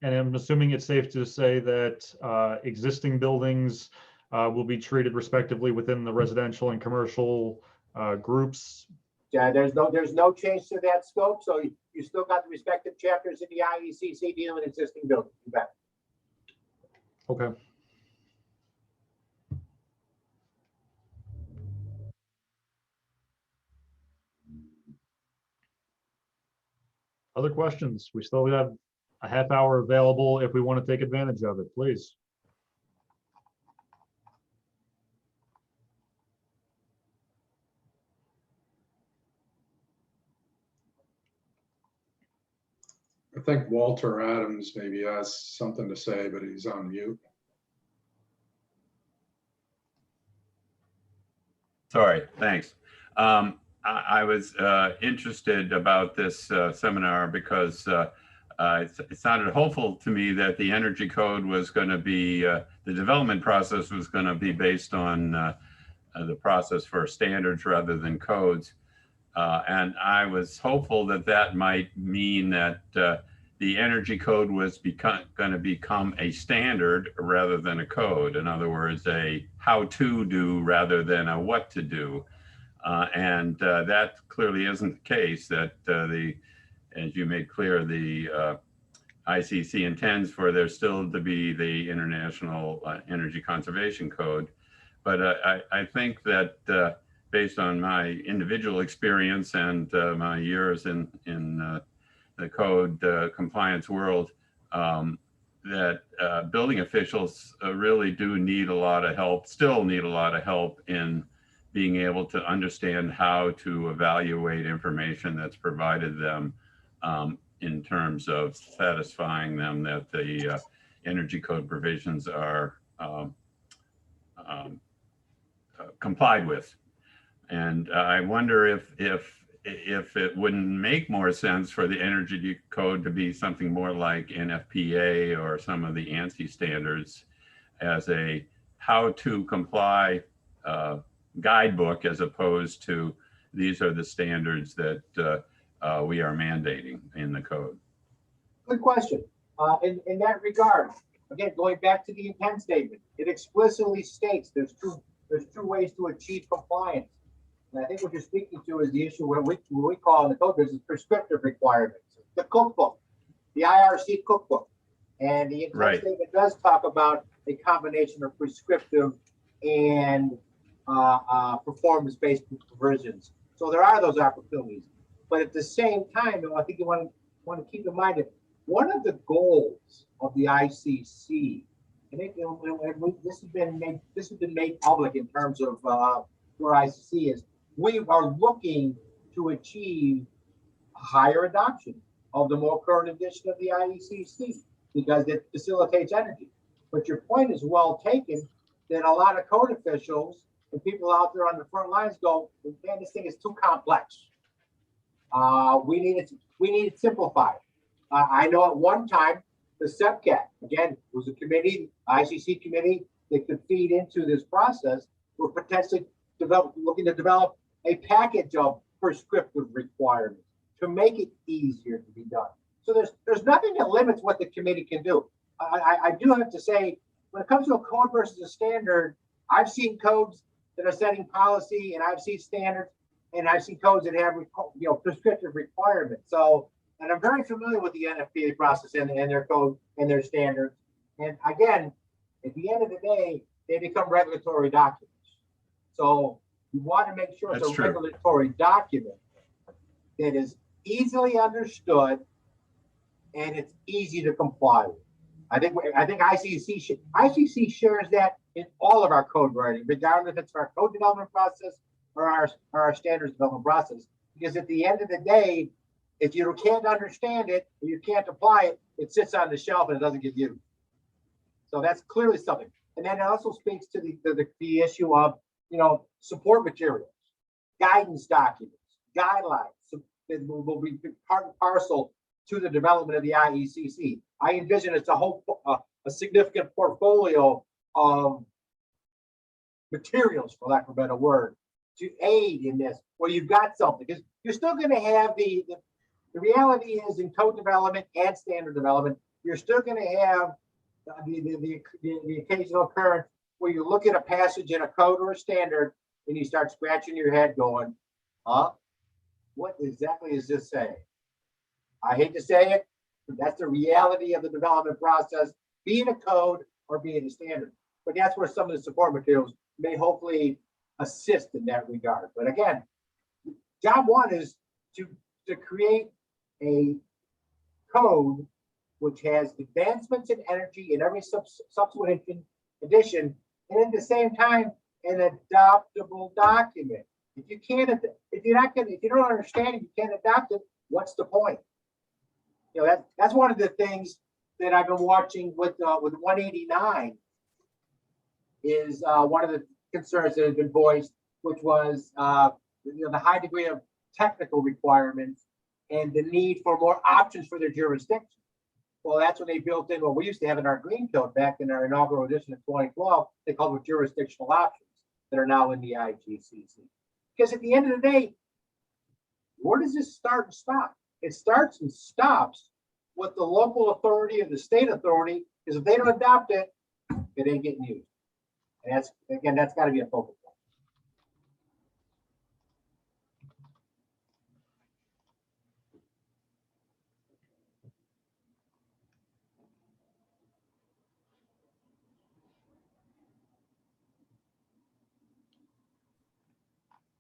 And I'm assuming it's safe to say that existing buildings will be treated respectively within the residential and commercial groups. Yeah, there's no change to that scope. So you still got the respective chapters in the IECC dealing with existing buildings. You bet. Okay. Other questions? We still have a half hour available if we want to take advantage of it, please. I think Walter Adams maybe has something to say, but he's on mute. Sorry, thanks. I was interested about this seminar because it sounded hopeful to me that the energy code was going to be, the development process was going to be based on the process for standards rather than codes. And I was hopeful that that might mean that the energy code was going to become a standard rather than a code. In other words, a how to do rather than a what to do. And that clearly isn't the case, that as you made clear, the ICC intends for there still to be the International Energy Conservation Code. But I think that based on my individual experience and my years in the code compliance world, that building officials really do need a lot of help, still need a lot of help in being able to understand how to evaluate information that's provided them in terms of satisfying them that the energy code provisions are complied with. And I wonder if it wouldn't make more sense for the energy code to be something more like NFPA or some of the ANSI standards as a how to comply guidebook, as opposed to these are the standards that we are mandating in the code. Good question. In that regard, again, going back to the intent statement, it explicitly states there's two ways to achieve compliance. And I think what you're speaking to is the issue what we call in the code business prescriptive requirements. The cookbook, the IRC cookbook. And the intent statement does talk about a combination of prescriptive and performance-based provisions. So there are those opportunities. But at the same time, I think you want to keep in mind that one of the goals of the ICC, and this has been made public in terms of where ICC is, we are looking to achieve higher adoption of the more current edition of the IECC because it facilitates energy. But your point is well taken that a lot of code officials and people out there on the front lines go, man, this thing is too complex. We need it simplified. I know at one time the SEPCAT, again, was a committee, ICC committee that could feed into this process. We're potentially looking to develop a package of prescriptive requirements to make it easier to be done. So there's nothing that limits what the committee can do. I do have to say, when it comes to a code versus a standard, I've seen codes that are setting policy, and I've seen standards, and I've seen codes that have prescriptive requirements. So, and I'm very familiar with the NFPA process and their code and their standards. And again, at the end of the day, they become regulatory documents. So you want to make sure it's a regulatory document that is easily understood and it's easy to comply with. I think ICC shares that in all of our code writing, regardless if it's our code development process or our standards development process. Because at the end of the day, if you can't understand it or you can't apply it, it sits on the shelf and it doesn't get used. So that's clearly something. And then it also speaks to the issue of support materials, guidance documents, guidelines that will be part and parcel to the development of the IECC. I envision it's a significant portfolio of materials, for lack of a better word, to aid in this, where you've got something. Because you're still going to have the reality is in code development and standard development, you're still going to have the occasional occurrence where you look at a passage in a code or a standard and you start scratching your head going, what exactly is this saying? I hate to say it, but that's the reality of the development process, be it a code or be it a standard. But that's where some of the support materials may hopefully assist in that regard. But again, job one is to create a code which has advancements in energy in every subsequent edition, and at the same time, an adoptable document. If you don't understand it, you can't adopt it. What's the point? That's one of the things that I've been watching with 189 is one of the concerns that has been voiced, which was the high degree of technical requirements and the need for more options for their jurisdiction. Well, that's when they built in what we used to have in our green code back in our inaugural edition of 2012. They called it jurisdictional options that are now in the IGCC. Because at the end of the day, where does this start and stop? It starts and stops with the local authority or the state authority, because if they don't adopt it, it ain't getting used. And that's got to be a focal point.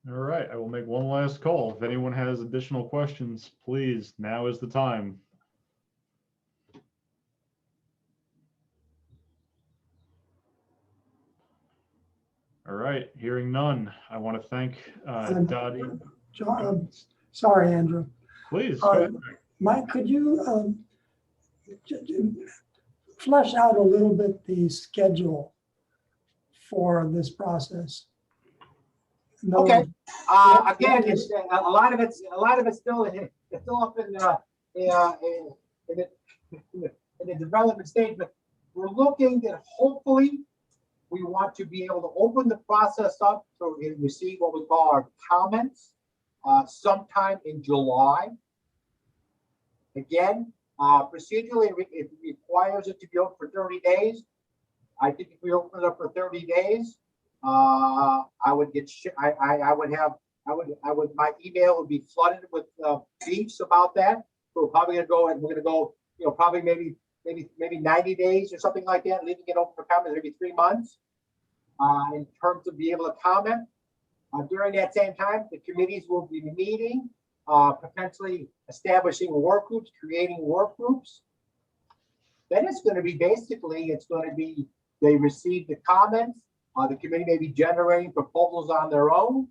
All right, I will make one last call. If anyone has additional questions, please, now is the time. All right, hearing none, I want to thank Dottie. Sorry, Andrew. Please, go ahead. Mike, could you flesh out a little bit the schedule for this process? No, Okay. what Again, is- it's a lot of it's still it's still up in the development stage, but we're looking that hopefully we want to be able to open the process up so we receive what we call our comments sometime in July. Again, procedurally, it requires it to be open for 30 days. I think if we open it up for 30 days, I would get, my email would be flooded with beeps about that. So we're probably gonna go and we're gonna go, probably maybe 90 days or something like that, leaving it open for comment maybe 3 months. In terms of being able to comment. During that same time, the committees will be meeting, potentially establishing work groups, creating work groups. Then it's going to be basically, they receive the comments. The committee may be generating proposals on their own.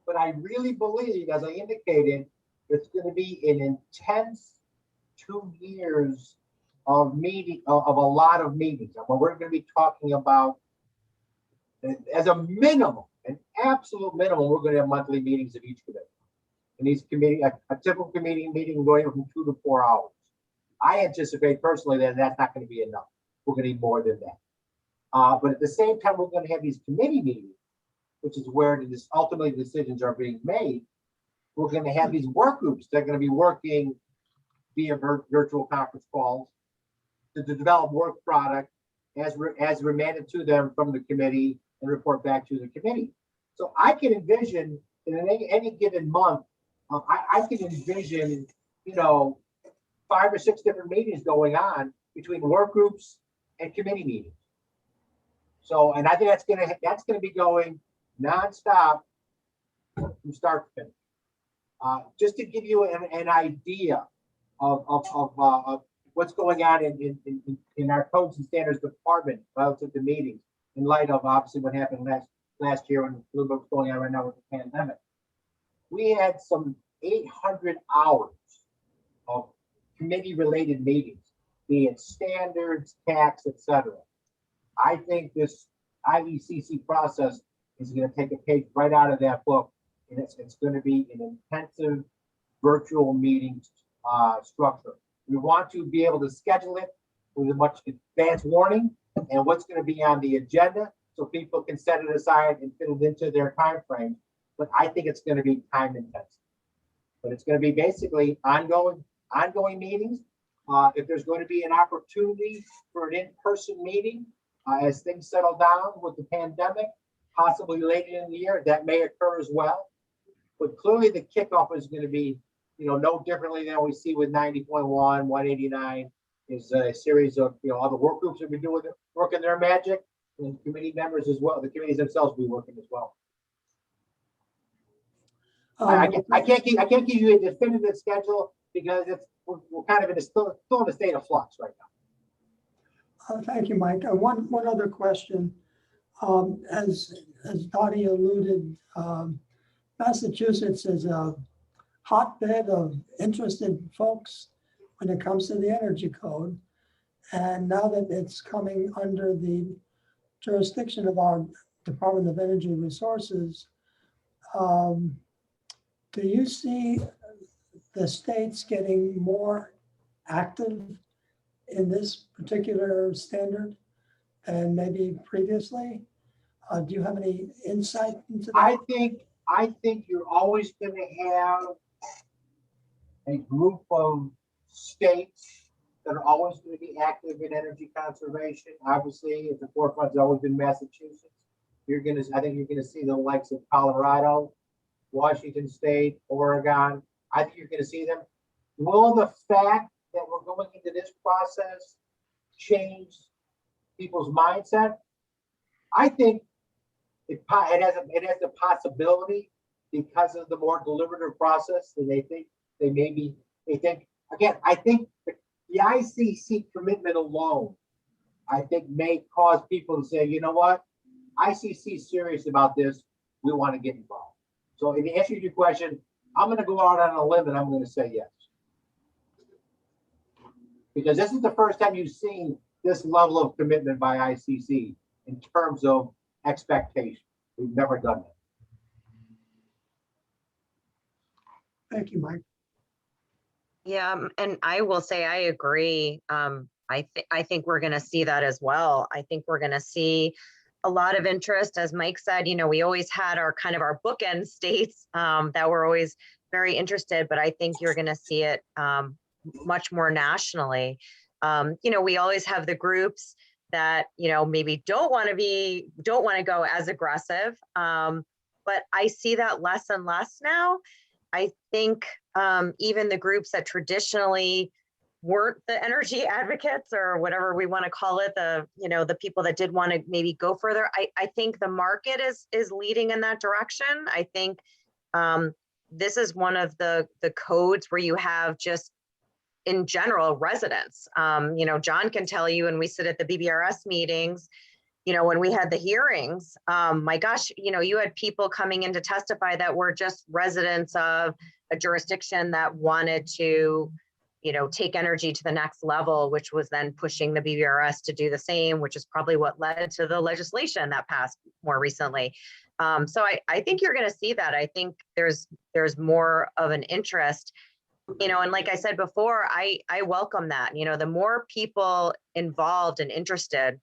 But I really believe, as I indicated, it's going to be an intense 2 years of a lot of meetings. We're going to be talking about, as a minimum, an absolute minimum, we're going to have monthly meetings of each committee. And these committee, a typical committee meeting going from 2 to 4 hours. I anticipate personally that that's not going to be enough. We're going to need more than that. But at the same time, we're going to have these committee meetings, which is where ultimately decisions are being made. We're going to have these work groups that are going to be working via virtual conference calls to develop work product as remanded to them from the committee and report back to the committee. So I can envision in any given month, I can envision, 5 or 6 different meetings going on between work groups and committee meetings. So, and I think that's gonna be going nonstop from start to finish. Just to give you an idea of what's going on in our codes and standards department relative to meetings, in light of obviously what happened last year and a little bit what's going on right now with the pandemic. We had some 800 hours of committee-related meetings, be it standards, tax, etc. I think this IECC process is going to take a page right out of that book, and it's going to be an intensive virtual meeting structure. We want to be able to schedule it with a much advanced warning and what's going to be on the agenda so people can set it aside and fit it into their time frame. But I think it's going to be time intensive. But it's going to be basically ongoing meetings. If there's going to be an opportunity for an in-person meeting as things settle down with the pandemic, possibly later in the year, that may occur as well. But clearly the kickoff is going to be, no differently than we see with 90.1, 189 is a series of, all the work groups will be working their magic, and committee members as well. The committees themselves will be working as well. I can't give you a definitive schedule because we're kind of still in a state of flux right now. Thank you, Mike. One other question. As Dottie alluded, Massachusetts is a hotbed of interested folks when it comes to the energy code. And now that it's coming under the jurisdiction of our Department of Energy Resources, do you see the states getting more active in this particular standard than maybe previously? Do you have any insight into that? I think you're always going to have a group of states that are always going to be active in energy conservation. Obviously, at the forefront has always been Massachusetts. I think you're going to see the likes of Colorado, Washington State, Oregon. I think you're going to see them. Will the fact that we're going into this process change people's mindset? I think it has the possibility because of the more deliberative process that they think again, I think the ICC commitment alone, I think may cause people to say, you know what, ICC is serious about this. We want to get involved. So in answer to your question, I'm going to go out on a limb and I'm going to say yes. Because this is the first time you've seen this level of commitment by ICC in terms of expectation. We've never done that. Thank you, Mike. Yeah, and I will say I agree. I think we're going to see that as well. I think we're going to see a lot of interest, as Mike said. You know, we always had our kind of our bookend states that were always very interested, but I think you're going to see it much more nationally. You know, we always have the groups that, you know, maybe don't want to go as aggressive, but I see that less and less now. I think even the groups that traditionally weren't the energy advocates or whatever we want to call it, the people that did want to maybe go further, I think the market is leading in that direction. I think this is one of the codes where you have just in general residents. You know, John can tell you, and we sit at the BBRS meetings, you know, when we had the hearings, my gosh, you know, you had people coming in to testify that were just residents of a jurisdiction that wanted to, you know, take energy to the next level, which was then pushing the BBRS to do the same, which is probably what led to the legislation that passed more recently. So I think you're going to see that. I think there's more of an interest, you know, and like I said before, I welcome that. You know, the more people involved and interested,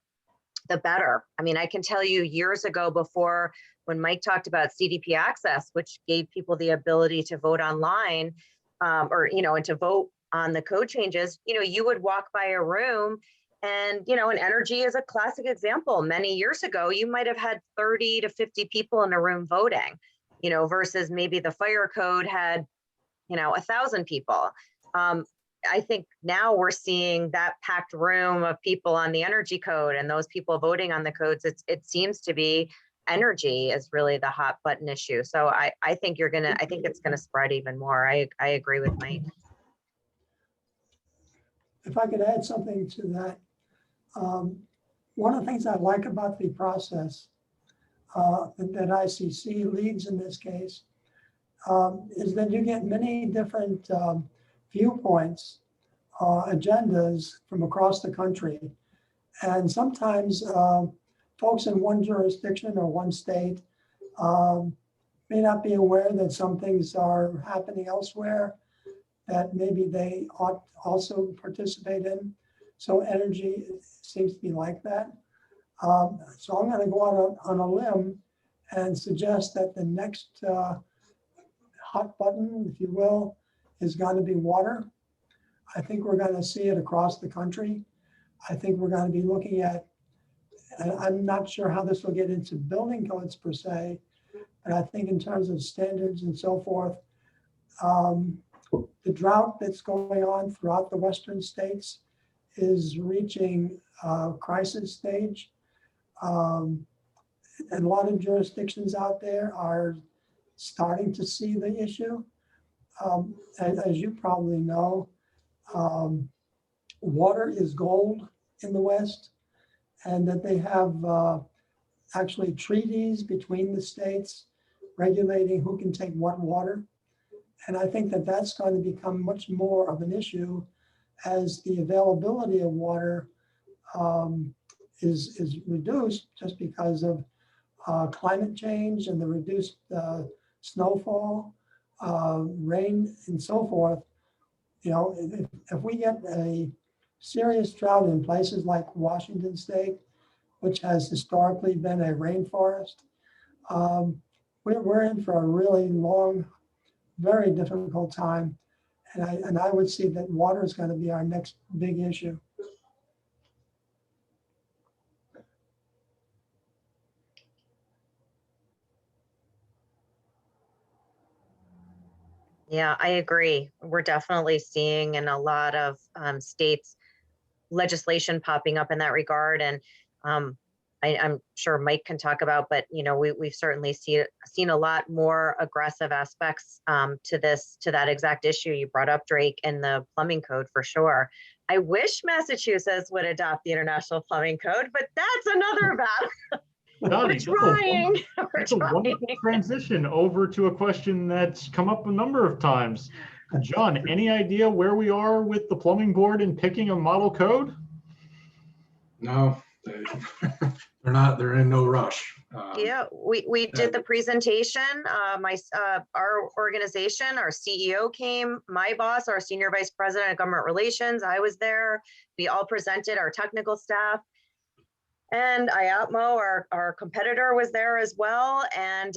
the better. I mean, I can tell you years ago, before when Mike talked about CDP access, which gave people the ability to vote online, or, you know, and to vote on the code changes, you know, you would walk by a room and, you know, and energy is a classic example. Many years ago, you might have had 30 to 50 people in a room voting, you know, versus maybe the fire code had, you know, 1,000 people. I think now we're seeing that packed room of people on the energy code and those people voting on the codes. It seems to be energy is really the hot button issue. So I think it's gonna spread even more. I agree with Mike. If I could add something to that, one of the things I like about the process that ICC leads in this case is that you get many different viewpoints, agendas from across the country. And sometimes folks in one jurisdiction or one state may not be aware that some things are happening elsewhere that maybe they ought also participate in. So energy seems to be like that. So I'm going to go out on a limb and suggest that the next hot button, if you will, is going to be water. I think we're going to see it across the country. I think we're going to be looking at, and I'm not sure how this will get into building codes per se, but I think in terms of standards and so forth, the drought that's going on throughout the western states is reaching crisis stage. And a lot of jurisdictions out there are starting to see the issue. As you probably know, water is gold in the West, and that they have actually treaties between the states regulating who can take what water. And I think that that's going to become much more of an issue as the availability of water is reduced just because of climate change and the reduced snowfall, rain, and so forth. You know, if we get a serious drought in places like Washington State, which has historically been a rainforest, we're in for a really long, very difficult time. And I would see that water is going to be our next big issue. Yeah, I agree. We're definitely seeing in a lot of states legislation popping up in that regard. And I'm sure Mike can talk about, but you know, we've certainly seen a lot more aggressive aspects to that exact issue you brought up, Drake, in the plumbing code for sure. I wish Massachusetts would adopt the International Plumbing Code, but that's another battle. We're trying. That's a wonderful transition over to a question that's come up a number of times. John, any idea where we are with the plumbing board in picking a model code? No, they're in no rush. Yeah, we did the presentation. Our organization, our CEO came, my boss, our senior vice president of government relations, I was there. We all presented, our technical staff. And IAPMO, our competitor, was there as well. And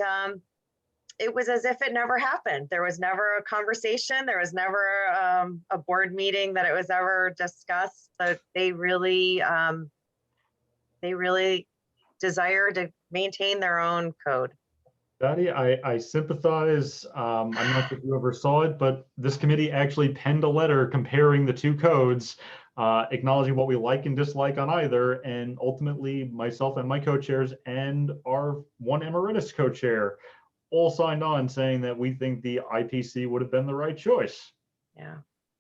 it was as if it never happened. There was never a conversation. There was never a board meeting that it was ever discussed. But they really desire to maintain their own code. Patty, I sympathize. I'm not sure if you ever saw it, but this committee actually penned a letter comparing the two codes, acknowledging what we like and dislike on either. And ultimately, myself and my co-chairs and our one emeritus co-chair all signed on saying that we think the IPC would have been the right choice. Yeah,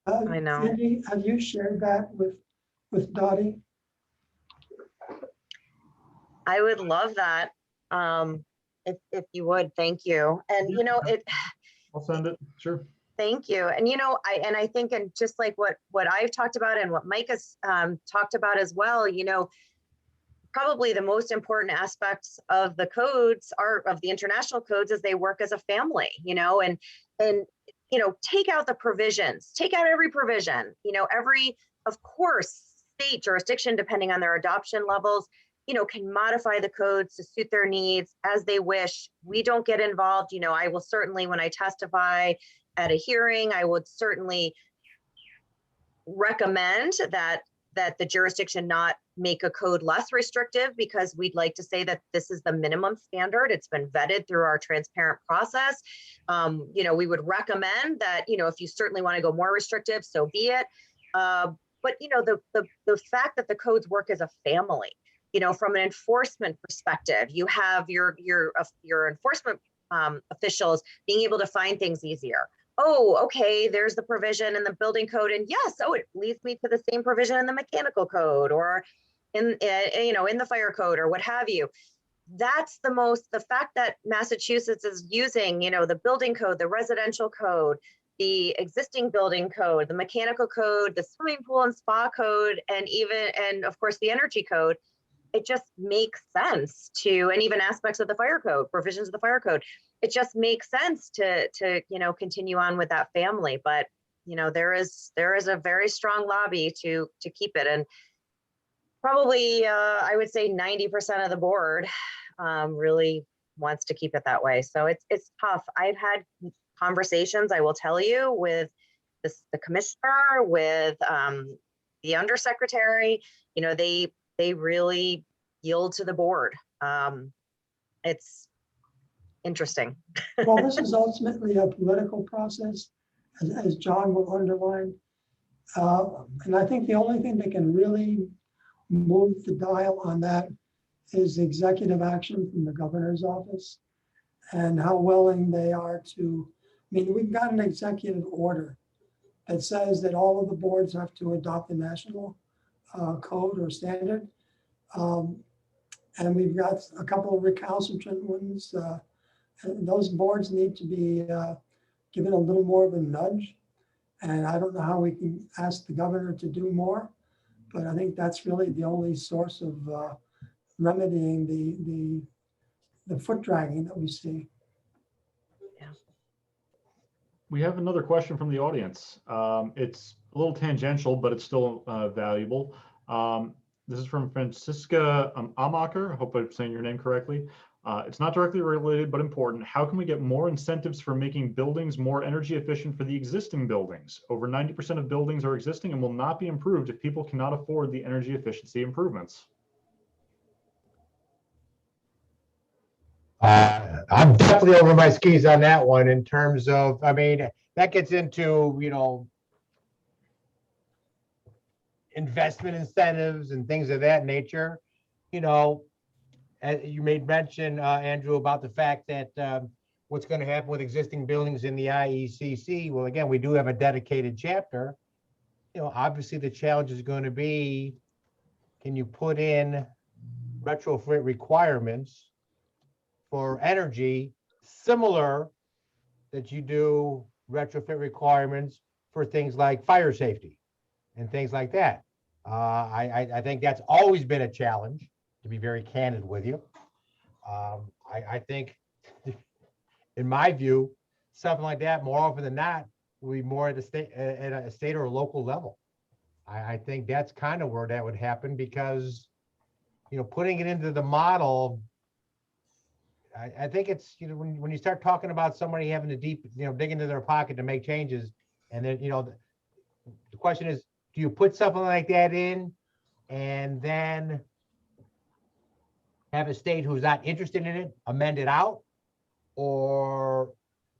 I know. Andy, have you shared that with Dottie? I would love that. If you would, thank you. And you know, I'll send it, sure. thank you. And you know, I think, and just like what I've talked about and what Mike has talked about as well, you know, probably the most important aspects of the codes of the international codes is they work as a family, you know, and you know, take out the provisions, take out every provision, you know, of course, state jurisdiction, depending on their adoption levels, you know, can modify the codes to suit their needs as they wish. We don't get involved. You know, I will certainly, when I testify at a hearing, I would certainly recommend that the jurisdiction not make a code less restrictive, because we'd like to say that this is the minimum standard. It's been vetted through our transparent process. You know, we would recommend that, you know, if you certainly want to go more restrictive, so be it. But, you know, the fact that the codes work as a family, you know, from an enforcement perspective, you have your enforcement officials being able to find things easier. Oh, okay, there's the provision in the building code, and yes, oh, it leads me to the same provision in the mechanical code, or in you know, in the fire code, or what have you. That's the fact that Massachusetts is using, you know, the building code, the residential code, the existing building code, the mechanical code, the swimming pool and spa code, and of course the energy code. It just makes sense to, and even aspects of the fire code, provisions of the fire code, it just makes sense to you know, continue on with that family. But you know, there is a very strong lobby to keep it, and probably I would say 90% of the board really wants to keep it that way. So it's tough. I've had conversations, I will tell you, with the commissioner, with the undersecretary. You know, they really yield to the board. It's interesting. Well, this is ultimately a political process, as John will underline. And I think the only thing that can really move the dial on that is executive action from the governor's office, and how willing they are to, I mean, we've got an executive order that says that all of the boards have to adopt the national code or standard. And we've got a couple of recalcitrant ones. And those boards need to be given a little more of a nudge. And I don't know how we can ask the governor to do more, but I think that's really the only source of remedying the foot dragging that we see. We have another question from the audience. It's a little tangential, but it's still valuable. This is from Francisca Amacher. I hope I'm saying your name correctly. It's not directly related, but important. How can we get more incentives for making buildings more energy efficient for the existing buildings? Over 90% of buildings are existing and will not be improved if people cannot afford the energy efficiency improvements. I'm definitely over my skis on that one in terms of, I mean, that gets into, you know, investment incentives and things of that nature. You know, you made mention, Andrew, about the fact that what's going to happen with existing buildings in the IECC. Well, again, we do have a dedicated chapter. You know, obviously the challenge is going to be, can you put in retrofit requirements for energy similar that you do retrofit requirements for things like fire safety and things like that. I think that's always been a challenge, to be very candid with you. I think, in my view, something like that, more often than not, will be more at a state or a local level. I think that's kind of where that would happen, because, putting it into the model, I think it's, when you start talking about somebody having to dig into their pocket to make changes, and then, the question is, do you put something like that in and then have a state who's not interested in it amend it out? Or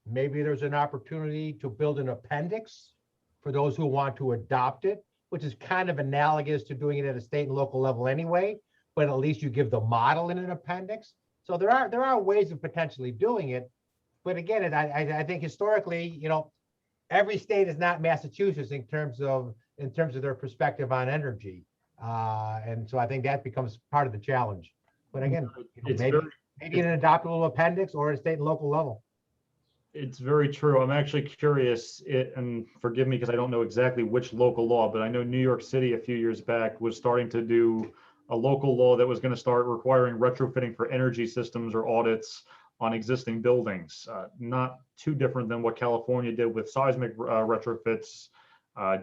maybe there's an opportunity to build an appendix for those who want to adopt it, which is kind of analogous to doing it at a state and local level anyway, but at least you give the model in an appendix. So there are ways of potentially doing it. But again, I think historically, every state is not Massachusetts in terms of their perspective on energy. And so I think that becomes part of the challenge. But again, maybe an adoptable appendix or at a state and local level. It's very true. I'm actually curious, and forgive me because I don't know exactly which local law, but I know New York City a few years back was starting to do a local law that was going to start requiring retrofitting for energy systems or audits on existing buildings. Not too different than what California did with seismic retrofits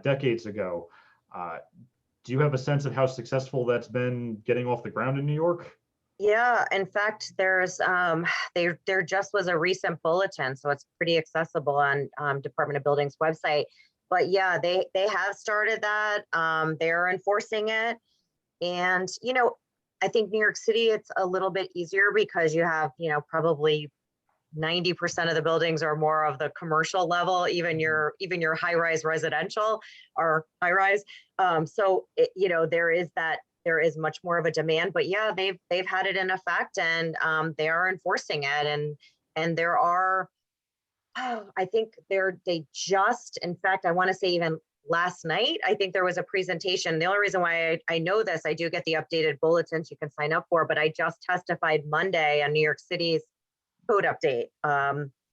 decades ago. Do you have a sense of how successful that's been getting off the ground in New York? Yeah, in fact, there's there just was a recent bulletin, so it's pretty accessible on Department of Buildings website. But yeah, they have started that. They're enforcing it, and I think New York City, it's a little bit easier because you have probably 90% of the buildings are more of the commercial level, even your high-rise residential or high-rise. So there is much more of a demand, but yeah, they've had it in effect, and they are enforcing it, and there are, I think they just, in fact, I want to say even last night, I think there was a presentation. The only reason why I know this, I do get the updated bulletins you can sign up for, but I just testified Monday on New York City's code update.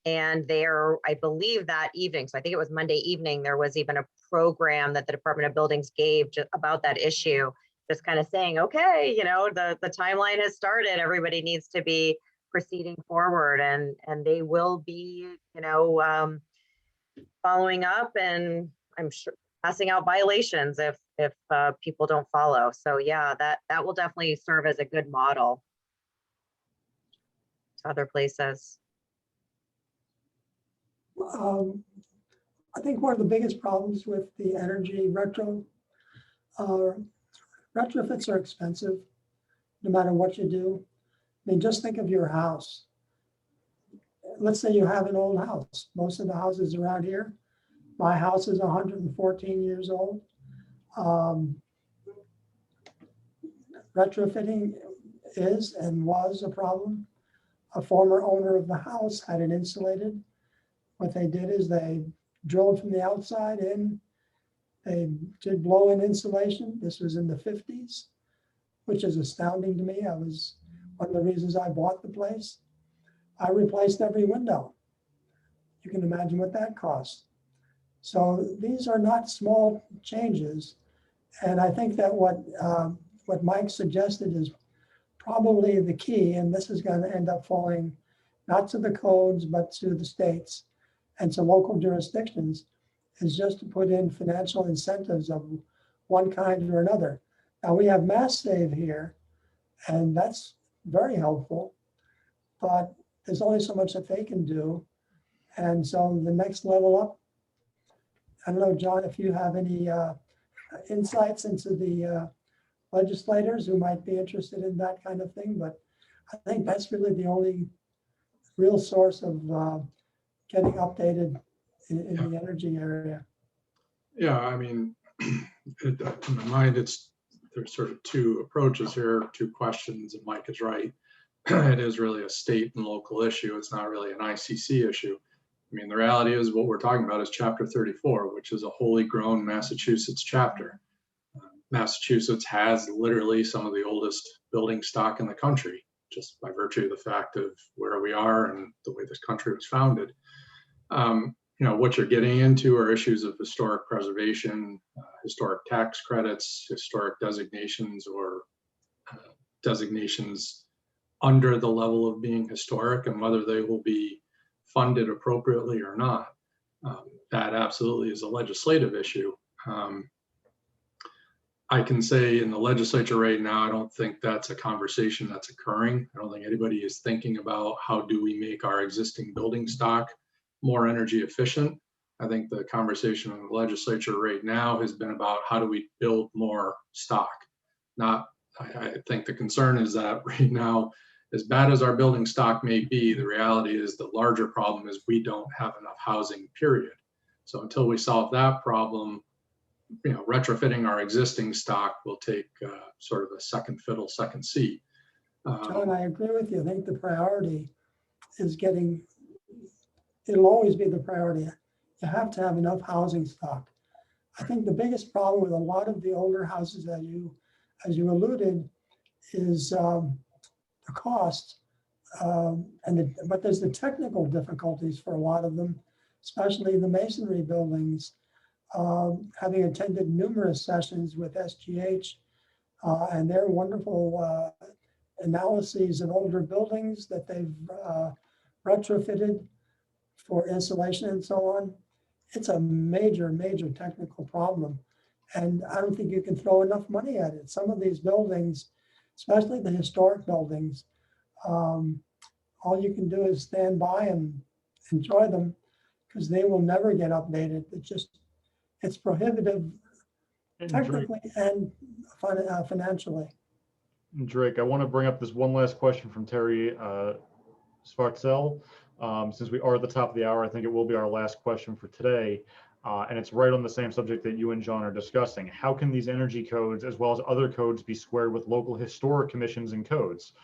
And there, I believe that evening, so I think it was Monday evening, there was even a program that the Department of Buildings gave about that issue, just kind of saying, okay, the timeline has started, everybody needs to be proceeding forward, and they will be, following up, and I'm sure passing out violations if people don't follow. So yeah, that will definitely serve as a good model to other places. I think one of the biggest problems with the energy retrofits are expensive, no matter what you do. I mean, just think of your house. Let's say you have an old house. Most of the houses around here, my house is 114 years old. Retrofitting is and was a problem. A former owner of the house had it insulated. What they did is they drilled from the outside in. They did blow-in insulation. This was in the 50s, which is astounding to me. That was one of the reasons I bought the place. I replaced every window. You can imagine what that cost. So these are not small changes. And I think that what Mike suggested is probably the key, and this is going to end up falling not to the codes, but to the states and to local jurisdictions, is just to put in financial incentives of one kind or another. Now we have Mass Save here, and that's very helpful, but there's only so much that they can do. And so the next level up, I don't know, John, if you have any insights into the legislators who might be interested in that kind of thing, but I think that's really the only real source of getting updated in the energy area. Yeah, I mean, in my mind, there's sort of two approaches here, two questions, and Mike is right. It is really a state and local issue. It's not really an ICC issue. I mean, the reality is what we're talking about is Chapter 34, which is a wholly grown Massachusetts chapter. Massachusetts has literally some of the oldest building stock in the country, just by virtue of the fact of where we are and the way this country was founded. what you're getting into are issues of historic preservation, historic tax credits, historic designations, or designations under the level of being historic, and whether they will be funded appropriately or not. That absolutely is a legislative issue. I can say in the legislature right now, I don't think that's a conversation that's occurring. I don't think anybody is thinking about how do we make our existing building stock more energy efficient. I think the conversation in the legislature right now has been about how do we build more stock. I think the concern is that right now, as bad as our building stock may be, the reality is the larger problem is we don't have enough housing, period. So until we solve that problem, retrofitting our existing stock will take sort of a second fiddle, second seat. John, I agree with you. I think the priority is it'll always be the priority. You have to have enough housing stock. I think the biggest problem with a lot of the older houses that as you alluded, is the cost. But there's the technical difficulties for a lot of them, especially the masonry buildings. Having attended numerous sessions with SGH and their wonderful analyses of older buildings that they've retrofitted for insulation and so on, it's a major, major technical problem. And I don't think you can throw enough money at it. Some of these buildings, especially the historic buildings, all you can do is stand by and enjoy them because they will never get updated. It's prohibitive technically and financially. Drake, I want to bring up this one last question from Terry Svartzel. Since we are at the top of the hour, I think it will be our last question for today. And it's right on the same subject that you and John are discussing. How can these energy codes, as well as other codes, be squared with local historic commissions and codes?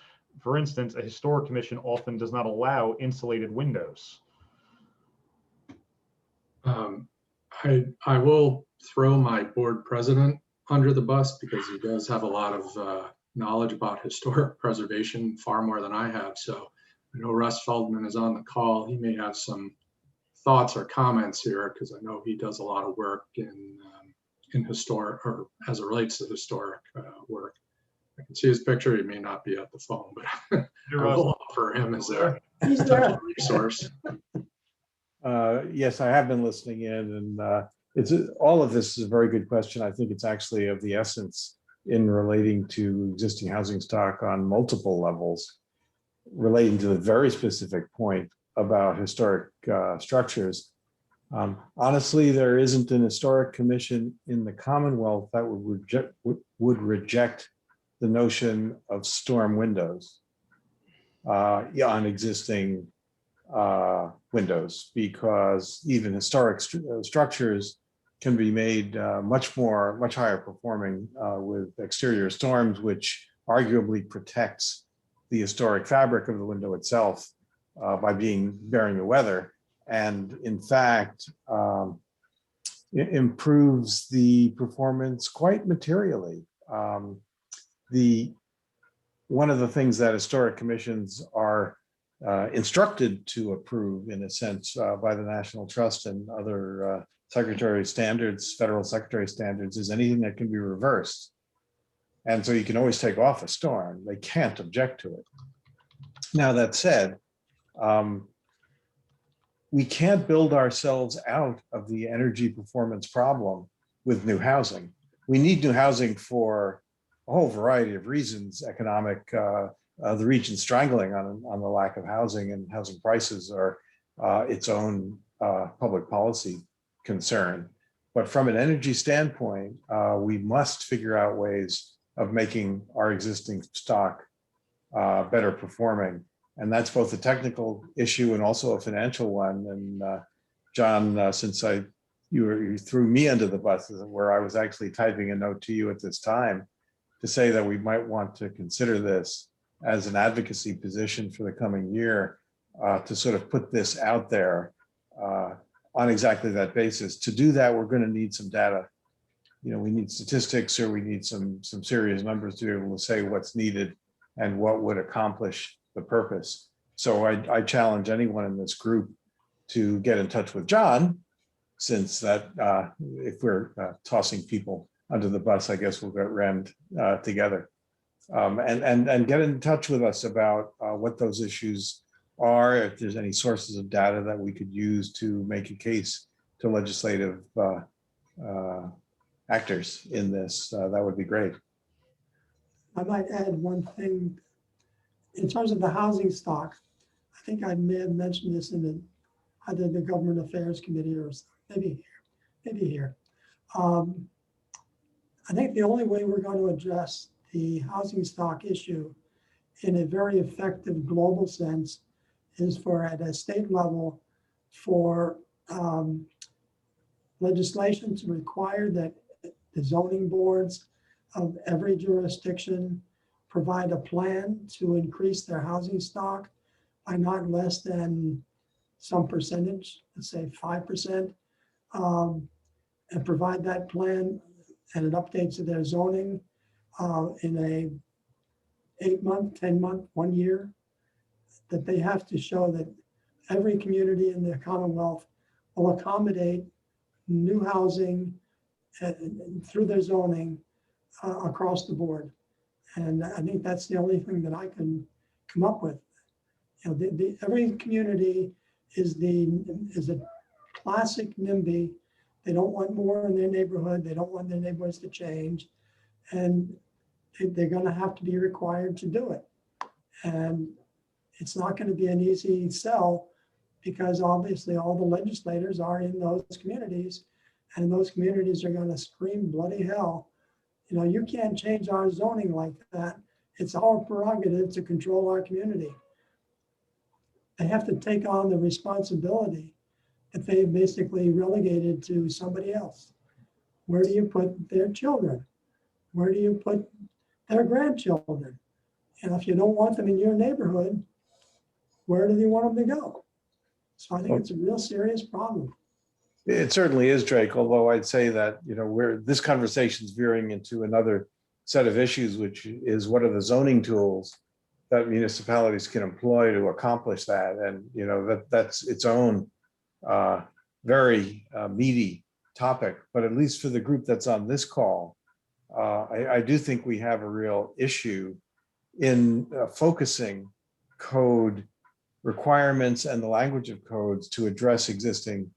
For instance, a historic commission often does not allow insulated windows. I will throw my board president under the bus because he does have a lot of knowledge about historic preservation, far more than I have. So I know Russ Feldman is on the call. He may have some thoughts or comments here because I know he does a lot of work in historic, or as it relates to historic work. I can see his picture. He may not be at the phone, but I will offer him as a potential resource. Yes, I have been listening in, and all of this is a very good question. I think it's actually of the essence in relating to existing housing stock on multiple levels, relating to the very specific point about historic structures. Honestly, there isn't an historic commission in the Commonwealth that would reject the notion of storm windows on existing windows, because even historic structures can be made much higher performing with exterior storms, which arguably protects the historic fabric of the window itself by bearing the weather, and in fact it improves the performance quite materially. One of the things that historic commissions are instructed to approve, in a sense, by the National Trust and other secretary standards, federal secretary standards, is anything that can be reversed. And so you can always take off a storm. They can't object to it. Now, that said, we can't build ourselves out of the energy performance problem with new housing. We need new housing for a whole variety of reasons. Economic, the region strangling on the lack of housing, and housing prices are its own public policy concern. But from an energy standpoint, we must figure out ways of making our existing stock better performing. And that's both a technical issue and also a financial one. And John, since you threw me under the bus, where I was actually typing a note to you at this time to say that we might want to consider this as an advocacy position for the coming year, to sort of put this out there on exactly that basis. To do that, we're going to need some data. We need statistics, or we need some serious numbers to be able to say what's needed and what would accomplish the purpose. So I challenge anyone in this group to get in touch with John, since that if we're tossing people under the bus, I guess we'll get rammed together. And get in touch with us about what those issues are, if there's any sources of data that we could use to make a case to legislative actors in this, that would be great. I might add one thing. In terms of the housing stock, I think I may have mentioned this in either the Government Affairs Committee or maybe here. I think the only way we're going to address the housing stock issue in a very effective global sense is for, at a state level, for legislation to require that the zoning boards of every jurisdiction provide a plan to increase their housing stock by not less than some percentage, let's say 5%, and provide that plan and an update to their zoning in a 8-month, 10-month, 1 year, that they have to show that every community in the Commonwealth will accommodate new housing through their zoning across the board. And I think that's the only thing that I can come up with. You know, every community is a classic NIMBY. They don't want more in their neighborhood. They don't want their neighborhoods to change. And they're going to have to be required to do it. And it's not going to be an easy sell, because obviously all the legislators are in those communities, and those communities are going to scream bloody hell. You know, you can't change our zoning like that. It's our prerogative to control our community. They have to take on the responsibility that they basically relegated to somebody else. Where do you put their children? Where do you put their grandchildren? And if you don't want them in your neighborhood, where do you want them to go? So I think it's a real serious problem. It certainly is, Drake, although I'd say that, you know, this conversation is veering into another set of issues, which is what are the zoning tools that municipalities can employ to accomplish that? And, you know, that's its own very meaty topic, but at least for the group that's on this call, I do think we have a real issue in focusing code requirements and the language of codes to address existing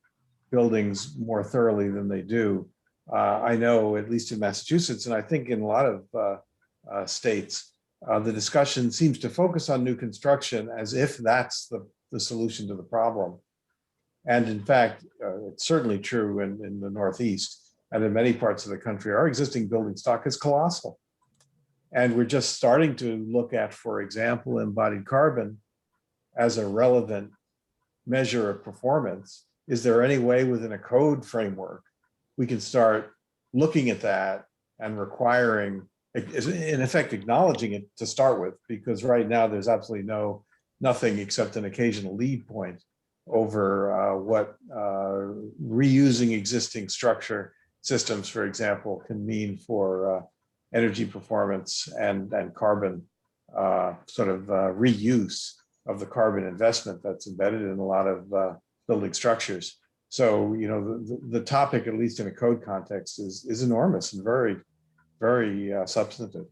buildings more thoroughly than they do. I know, at least in Massachusetts, and I think in a lot of states, the discussion seems to focus on new construction as if that's the solution to the problem. And in fact, it's certainly true in the Northeast and in many parts of the country. Our existing building stock is colossal. And we're just starting to look at, for example, embodied carbon as a relevant measure of performance. Is there any way within a code framework we can start looking at that and requiring, in effect, acknowledging it to start with? Because right now there's absolutely nothing except an occasional lead point over what reusing existing structure systems, for example, can mean for energy performance and carbon sort of reuse of the carbon investment that's embedded in a lot of building structures. So, you know, the topic, at least in a code context, is enormous and very, very substantive.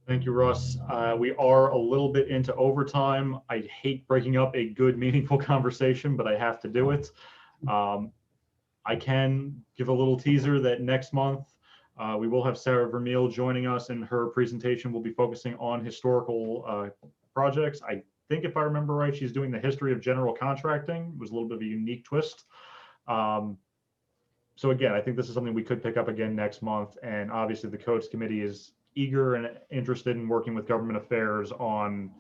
Thank you, Russ. We are a little bit into overtime. I hate breaking up a good, meaningful conversation, but I have to do it. I can give a little teaser that next month we will have Sarah Vermeil joining us, and her presentation will be focusing on historical projects. I think, if I remember right, she's doing the history of general contracting. It was a little bit of a unique twist. So again, I think this is something we could pick up again next month. And obviously the Codes Committee is eager and interested in working with government affairs on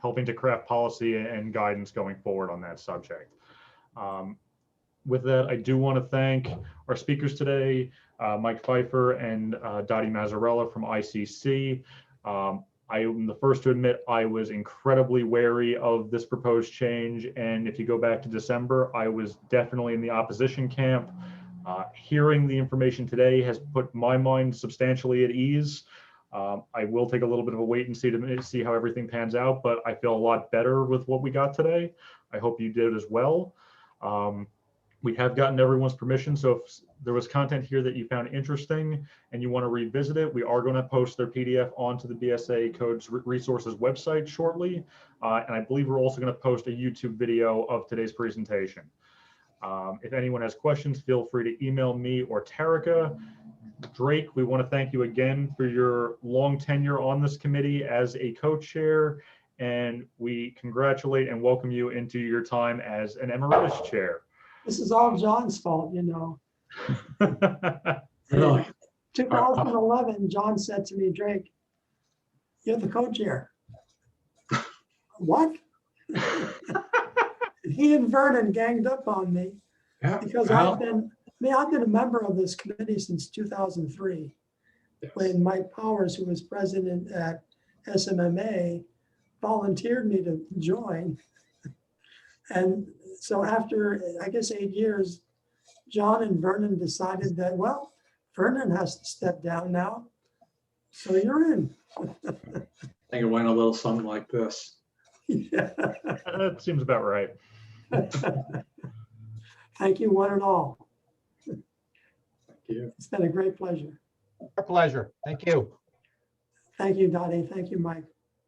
helping to craft policy and guidance going forward on that subject. With that, I do want to thank our speakers today, Mike Pfeiffer and Dottie Mazzarella from ICC. I am the first to admit I was incredibly wary of this proposed change. And if you go back to December, I was definitely in the opposition camp. Hearing the information today has put my mind substantially at ease. I will take a little bit of a wait and see to see how everything pans out, but I feel a lot better with what we got today. I hope you did as well. We have gotten everyone's permission, so if there was content here that you found interesting and you want to revisit it, we are going to post their PDF onto the BSA Codes Resources website shortly. And I believe we're also going to post a YouTube video of today's presentation. If anyone has questions, feel free to email me or Tarika. Drake, we want to thank you again for your long tenure on this committee as a co-chair, and we congratulate and welcome you into your time as an emeritus chair. This is all John's fault, you know. Really? 2011, John said to me, Drake, you're the co-chair. What? He and Vernon ganged up on me Yeah. because I've been a member of this committee since 2003. When Mike Powers, who was president at SMMA, volunteered me to join. And so after, I guess, 8 years, John and Vernon decided that, well, Vernon has to step down now. So you're in. I think it went a little something like this. Yeah. That seems about right. Thank you, one and all. Thank you. It's been a great pleasure. Our pleasure. Thank you. Thank you, Dottie. Thank you, Mike.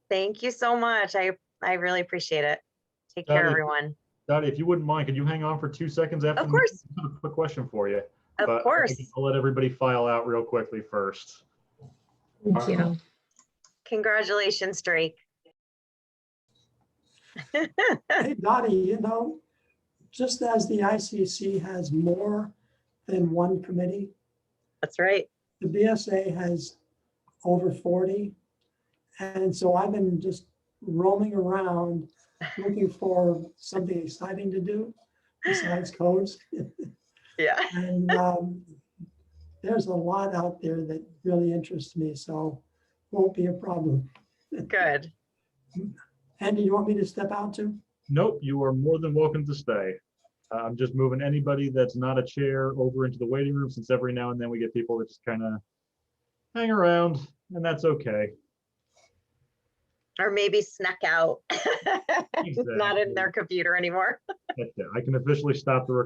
Thank you so much. I really appreciate it. Take care, Dottie, everyone. Dottie, if you wouldn't mind, could you hang on for 2 seconds after? Of course. I have a quick question for you. Of course. I'll let everybody file out real quickly first. Thank you. Congratulations, Drake. Hey, Dottie, you know, just as the ICC has more than one committee, That's right. the BSA has over 40. And so I've been just roaming around looking for something exciting to do besides codes. Yeah. And there's a lot out there that really interests me, so won't be a problem. Good. Andy, you want me to step out too? Nope, you are more than welcome to stay. I'm just moving anybody that's not a chair over into the waiting room, since every now and then we get people that just kind of hang around, and that's okay. Or maybe snuck out. Not in their computer anymore. That's it. I can officially stop the recording.